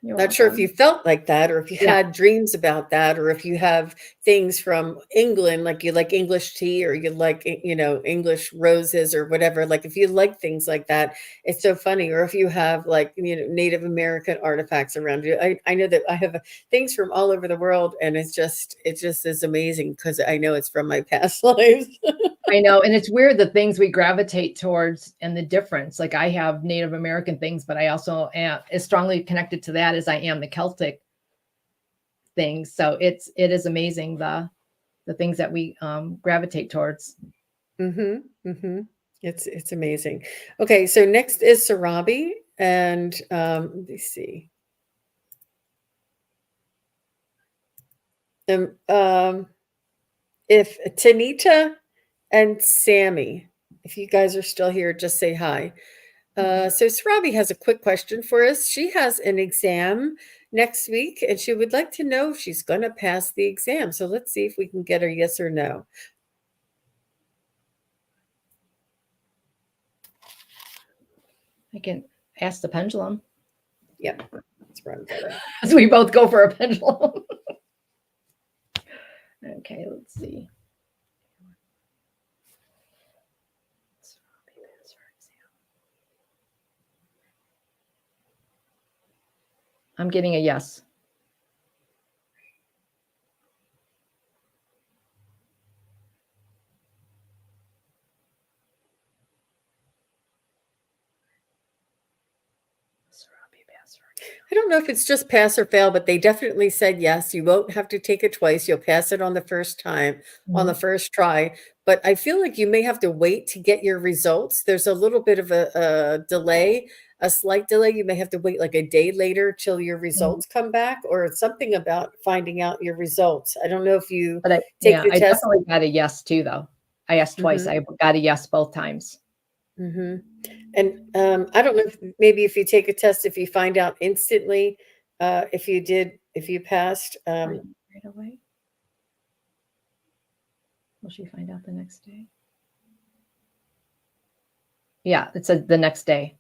You're
Not sure if you
welcome.
felt like that, or if you
Yeah.
had dreams about that, or if you have things from England, like you like English tea, or you like, English roses or whatever. Like if you like things like that, it's so funny. Or if you have like, Native American artifacts around you. I know that I have things from all over the world, and it just is amazing because I know it's from my past lives.
I know, and it's weird the things we gravitate towards and the difference. Like I have Native American things, but I also am as strongly connected to that as I am the Celtic things. So it is amazing the things that we gravitate towards.
Mhm, mhm. It's amazing. Okay, so next is Sarabi, and, let me see. Um, um, if Tanita and Sammy, if you guys are still here, just say hi.
Mhm.
So Sarabi has a quick question for us. She has an exam next week, and she would like to know if she's gonna pass the exam. So let's see if we can get her yes or no.
I can ask the pendulum
Yep, let's run that.
as we both go for a pendulum. Okay, let's see. I'm getting a yes.
I don't know if it's just pass or fail, but they definitely said yes. You won't have to take it twice. You'll pass it on the first time, on the
Mhm.
first try. But I feel like you may have to wait to get your results. There's a little bit of a delay, a slight delay. You may have to wait like a day later till your
Mhm.
results come back, or it's something about finding out your results. I don't know if you
But
take
yeah,
the
I
test.
definitely got a yes too, though. I asked twice.
Hmm.
I got a yes both times.
Hmm. And I don't know if maybe if you take a test, if you find out instantly, if you passed.
Right away. Will she find out the next day? Yeah, it said the next day.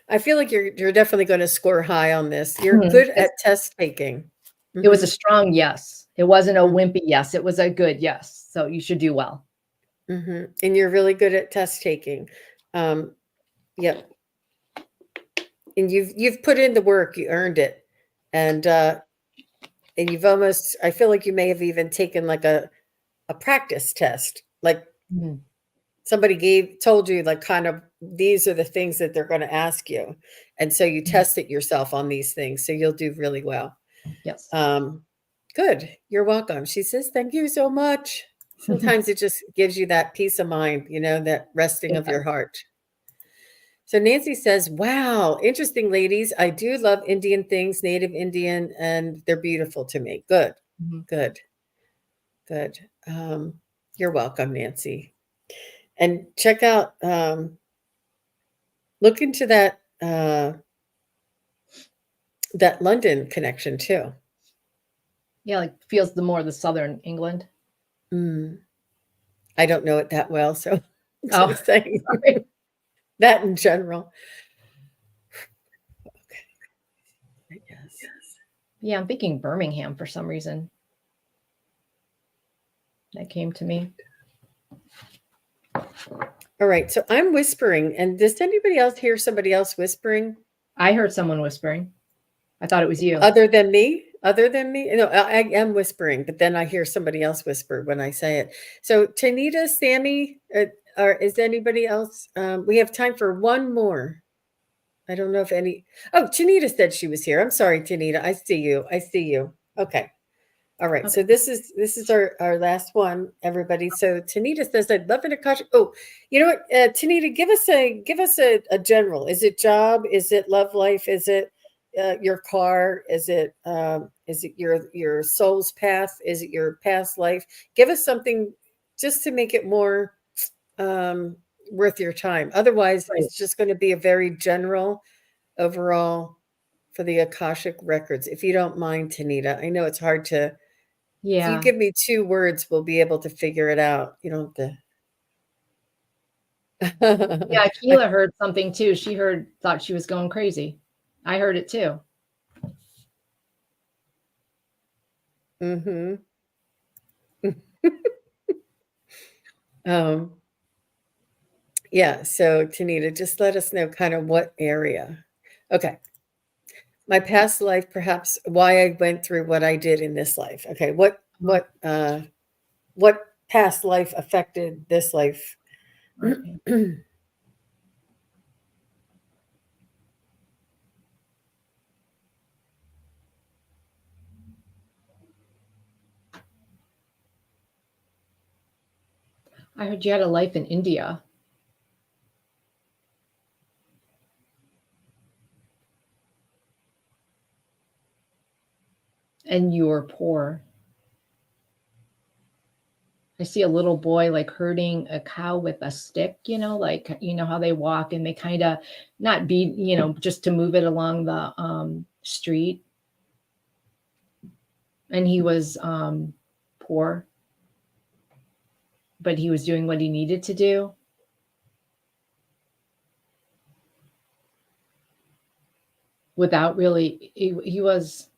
I feel like you're definitely gonna score high on this. You're
Mhm.
good at test taking.
It was a
Mhm,
strong yes. It wasn't a
mm,
wimpy yes. It was a good yes. So you should do well.
mhm, and you're really good at test taking. Um, yep, and you've put in the work, you earned it, and, uh, and you've almost I feel like you may have even taken, like, a practice test, like,
Mhm.
somebody told you, like, kind of, these are the things that they're gonna ask you, and so you
Mhm.
tested yourself on these things, so you'll do really well.
Yes.
Um, Good. You're welcome. She says, "Thank you so much." Sometimes it just gives you that peace of mind, that resting
It
of your
does.
heart. So Nancy says, "Wow, interesting ladies. I do love Indian things, native Indian, and they're beautiful to me." Good.
Mhm.
Good. Good. You're welcome, Nancy. And check out look into that that London connection too.
Yeah, like feels the southern England.
Mm. I don't know it that well, so I'm
Oh,
just saying
sorry.
that in general. Okay, yes.
Yeah, I'm thinking Birmingham for some reason. That came to me.
All right, so I'm whispering, and does anybody else hear somebody else whispering?
I heard someone whispering. I thought it was you.
Other than me? Other than me? No, I am whispering, but then I hear somebody else whisper when I say it. So Tanita, Sammy, or is anybody else? We have time for one more. I don't know if any. Oh, Tanita said she was here. I'm sorry, Tanita. I see you. I see you. Okay. All right.
Okay.
So this is our last one, everybody. So Tanita says, "I'd love an Akashic." Oh, you know what, Tanita, give us a general. Is it job? Is it love life? Is it your car? Is it your soul's path? Is it your past life? Give us something just to make it more um, worth your time. Otherwise,
Right.
it's just going to be a very general overall for the Akashic records. If you don't mind, Tanita, I know it's hard to. If you
Yeah.
give me 2 words, we'll be able to figure it out. You don't have to.
Yeah, Keela heard something too. Thought she was going crazy. I heard it too.
Mhm. Um, yeah, so Tanita, just let us know kind of what area. Okay. My past life, perhaps why I went through what I did in this life. Okay, what past life affected this life?
Okay. I heard you had a life in India and you were poor. I see a little boy like herding a cow with a stick, like how they walk and they kind of not be, just to move it along the street. And he was poor, but he was doing what he needed to do without really he was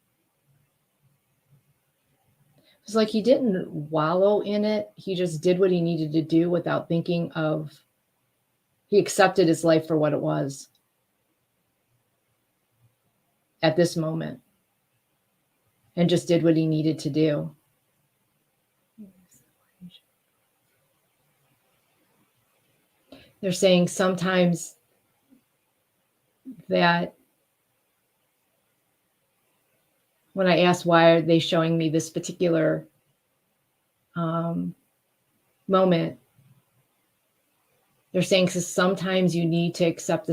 it's like he didn't wallow in it. He just did what he needed to do without thinking of he accepted his life for what it was at this moment and just did what he needed to do. They're saying sometimes that when I asked why are they showing me this particular moment, they're saying because sometimes you need to accept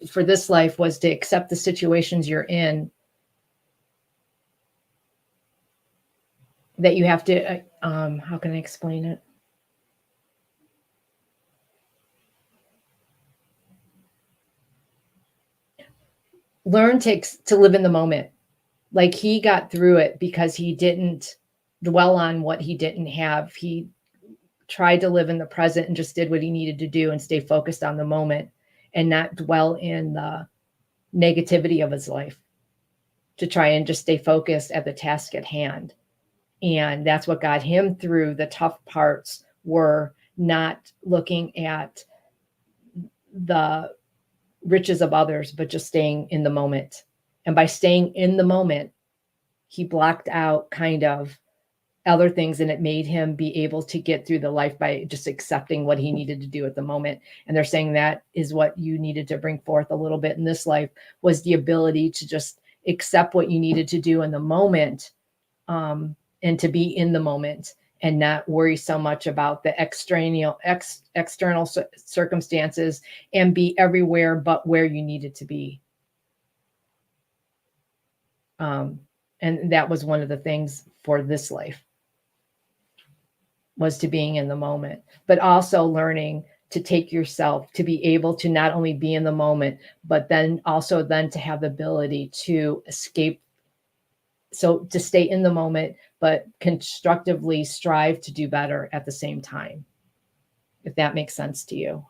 for this life was to accept the situations you're in, that you have to how can I explain it? Learn to live in the moment. Like he got through it because he didn't dwell on what he didn't have. He tried to live in the present and just did what he needed to do and stay focused on the moment and not dwell in the negativity of his life, to try and just stay focused at the task at hand. And that's what got him through the tough parts, were not looking at the riches of others, but just staying in the moment. And by staying in the moment, he blocked out kind of other things, and it made him be able to get through the life by just accepting what he needed to do at the moment. And they're saying that is what you needed to bring forth a little bit in this life, was the ability to just accept what you needed to do in the moment, and to be in the moment and not worry so much about the external circumstances, and be everywhere but where you needed to be. And that was one of the things for this life, was to being in the moment, but also learning to take yourself, to be able to not only be in the moment, but then also then to have the ability to escape. So to stay in the moment, but constructively strive to do better at the same time, if that makes sense to you.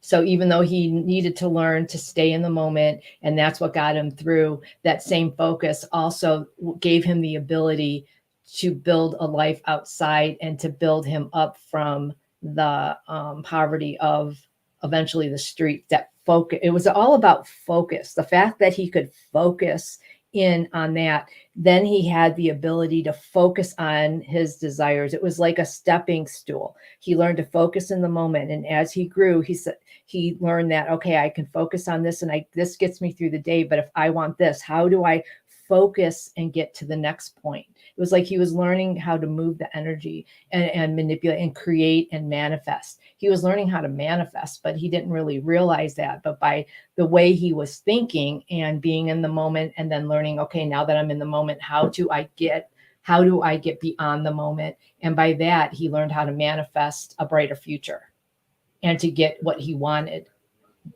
So even though he needed to learn to stay in the moment, and that's what got him through, that same focus also gave him the ability to build a life outside and to build him up from the poverty of eventually the street. That focus, it was all about focus. The fact that he could focus in on that, then he had the ability to focus on his desires. It was like a stepping stool. He learned to focus in the moment, and as he grew, he learned that, okay, I can focus on this, and this gets me through the day, but if I want this, how do I focus and get to the next point? It was like he was learning how to move the energy and manipulate and create and manifest. He was learning how to manifest, but he didn't really realize that. But by the way he was thinking and being in the moment, and then learning, okay, now that I'm in the moment, how do I get beyond the moment? And by that, he learned how to manifest a brighter future and to get what he wanted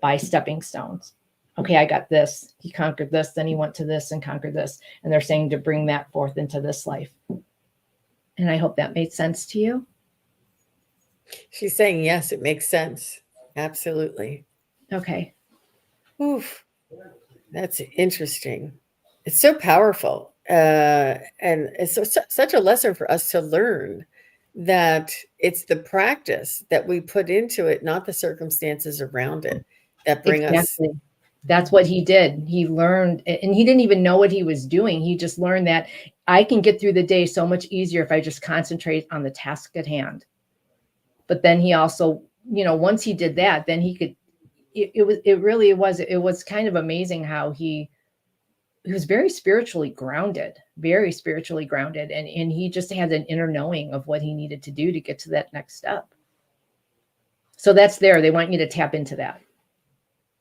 by stepping stones. Okay, I got this. He conquered this. Then he went to this and conquered this. And they're saying to bring that forth into this life. And I hope that made sense to you.
She's saying, yes, it makes sense. Absolutely.
Okay.
Oof. That's interesting. It's so powerful. And it's such a lesson for us to learn that it's the practice that we put into it, not the circumstances around it, that bring us.
Exactly. That's what he did. He learned, and he didn't even know what he was doing. He just learned that I can get through the day so much easier if I just concentrate on the task at hand. But then he also, once he did that, then he could, it was kind of amazing how he was very spiritually grounded, and he just had an inner knowing of what he needed to do to get to that next step. So that's there. They want you to tap into that.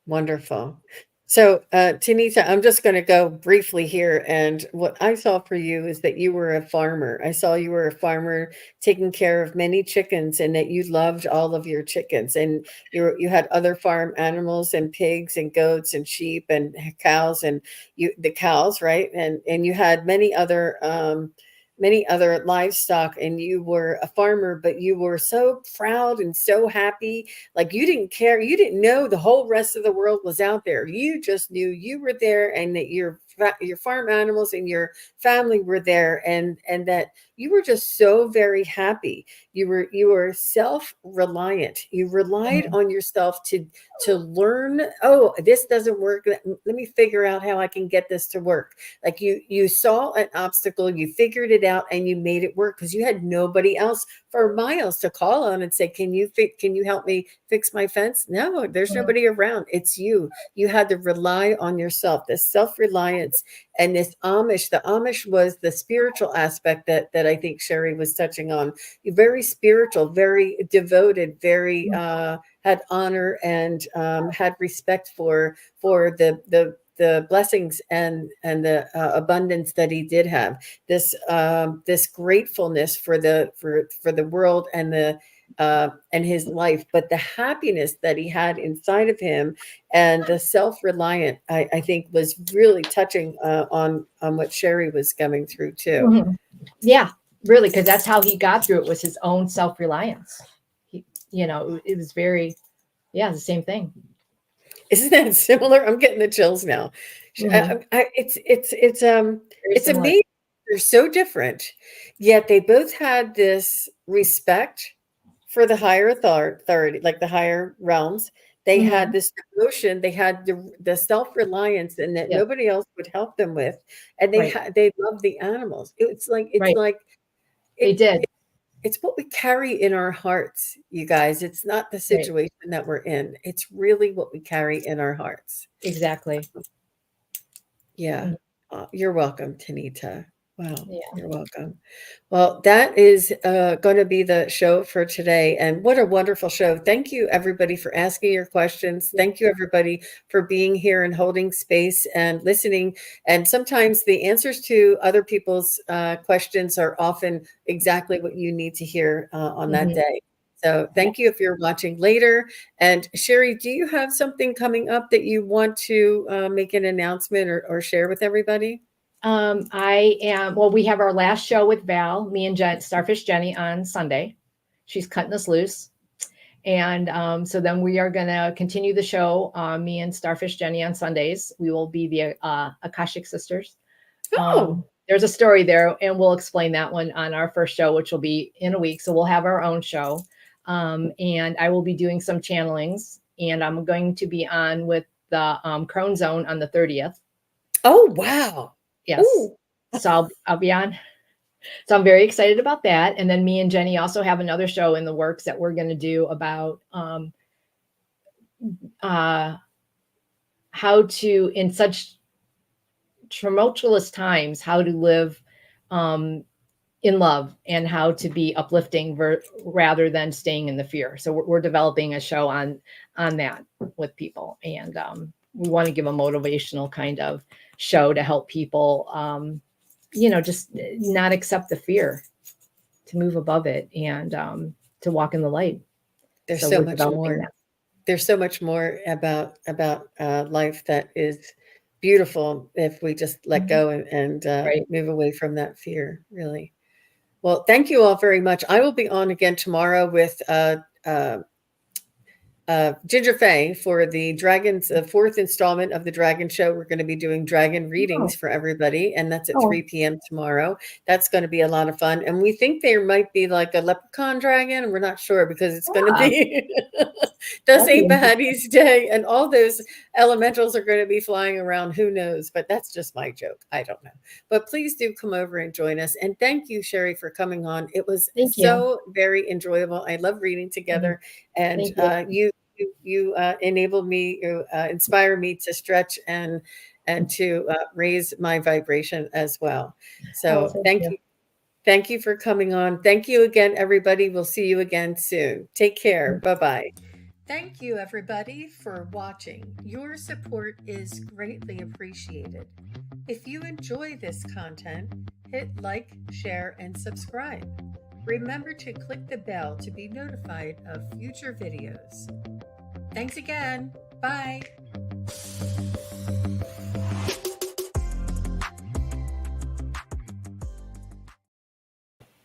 Wonderful. So, Tanita, I'm just going to go briefly here. And what I saw for you is that you were a farmer. I saw you were a farmer taking care of many chickens, and that you loved all of your chickens. And you had other farm animals, and pigs and goats and sheep and cows, and the cows, right? And you had many other livestock, and you were a farmer, but you were so proud and so happy. Like, you didn't care. You didn't know the whole rest of the world was out there. You just knew you were there, and that your farm animals and your family were there, and that you were just so very happy. You were self-reliant. You relied on yourself to learn, oh, this doesn't work. Let me figure out how I can get this to work. Like, you saw an obstacle, you figured it out, and you made it work, because you had nobody else for miles to call on and say, can you help me fix my fence? No, there's nobody around. It's you. You had to rely on yourself. This self-reliance and this Amish. The Amish was the spiritual aspect that I think Cheri was touching on. Very spiritual, very devoted, very had honor, and had respect for the blessings and the abundance that he did have. This gratefulness for the world and his life, but the happiness that he had inside of him, and the self-reliant, I think, was really touching on what Cheri was going through too.
Mm-hmm. Yeah, really, because that's how he got through it, was his own self-reliance. It was very, the same thing.
Isn't that similar? I'm getting the chills now.
Mm-hmm.
It's amazing. They're so different, yet they both had this respect for the higher authority, like the higher realms. They had this devotion. They had the self-reliance, and that nobody else would help them with. And they loved the animals. It's like
they did.
It's what we carry in our hearts, you guys. It's not the situation that we're in. It's really what we carry in our hearts.
Exactly.
Yeah. You're welcome, Tanita. Wow.
Yeah.
You're welcome. Well, that is going to be the show for today. And what a wonderful show. Thank you, everybody, for asking your questions. Thank you, everybody, for being here and holding space and listening. And sometimes the answers to other people's questions are often exactly what you need to hear on that day. So thank you if you're watching later. And Cheri, do you have something coming up that you want to make an announcement or share with everybody?
We have our last show with Val, me and Starfish Jenny on Sunday. She's cutting us loose. And so then we are going to continue the show, me and Starfish Jenny on Sundays. We will be the Akashic sisters.
Oh,
there's a story there, and we'll explain that one on our first show, which will be in a week. So we'll have our own show. And I will be doing some channelings, and I'm going to be on with the Crone Zone on the 30th.
Oh, wow.
Yes. Ooh. So I'll be on. So I'm very excited about that. And then me and Jenny also have another show in the works that we're going to do about how to, in such tumultuous times, how to live in love and how to be uplifting rather than staying in the fear. So we're developing a show on that with people. And we want to give a motivational kind of show to help people, just not accept the fear, to move above it, and to walk in the light.
There's so much more. There's so much more about life that is beautiful if we just let go and
right.
move away from that fear, really. Well, thank you all very much. I will be on again tomorrow with Ginger Faye for the Dragons, fourth installment of the Dragon Show. We're going to be doing dragon readings for everybody, and that's at 3 p.m. tomorrow. That's going to be a lot of fun. And we think there might be like a leprechaun dragon, and we're not sure because it's going to be the St. Bahati's Day, and all those elementals are going to be flying around. Who knows? But that's just my joke. I don't know. But please do come over and join us. And thank you, Cheri, for coming on. It was so very enjoyable. I love reading together, and you enabled me, you inspire me to stretch and to raise my vibration as well. So thank you for coming on. Thank you again, everybody. We'll see you again soon. Take care. Bye-bye. Thank you, everybody, for watching. Your support is greatly appreciated. If you enjoy this content, hit like, share, and subscribe. Remember to click the bell to be notified of future videos. Thanks again. Bye.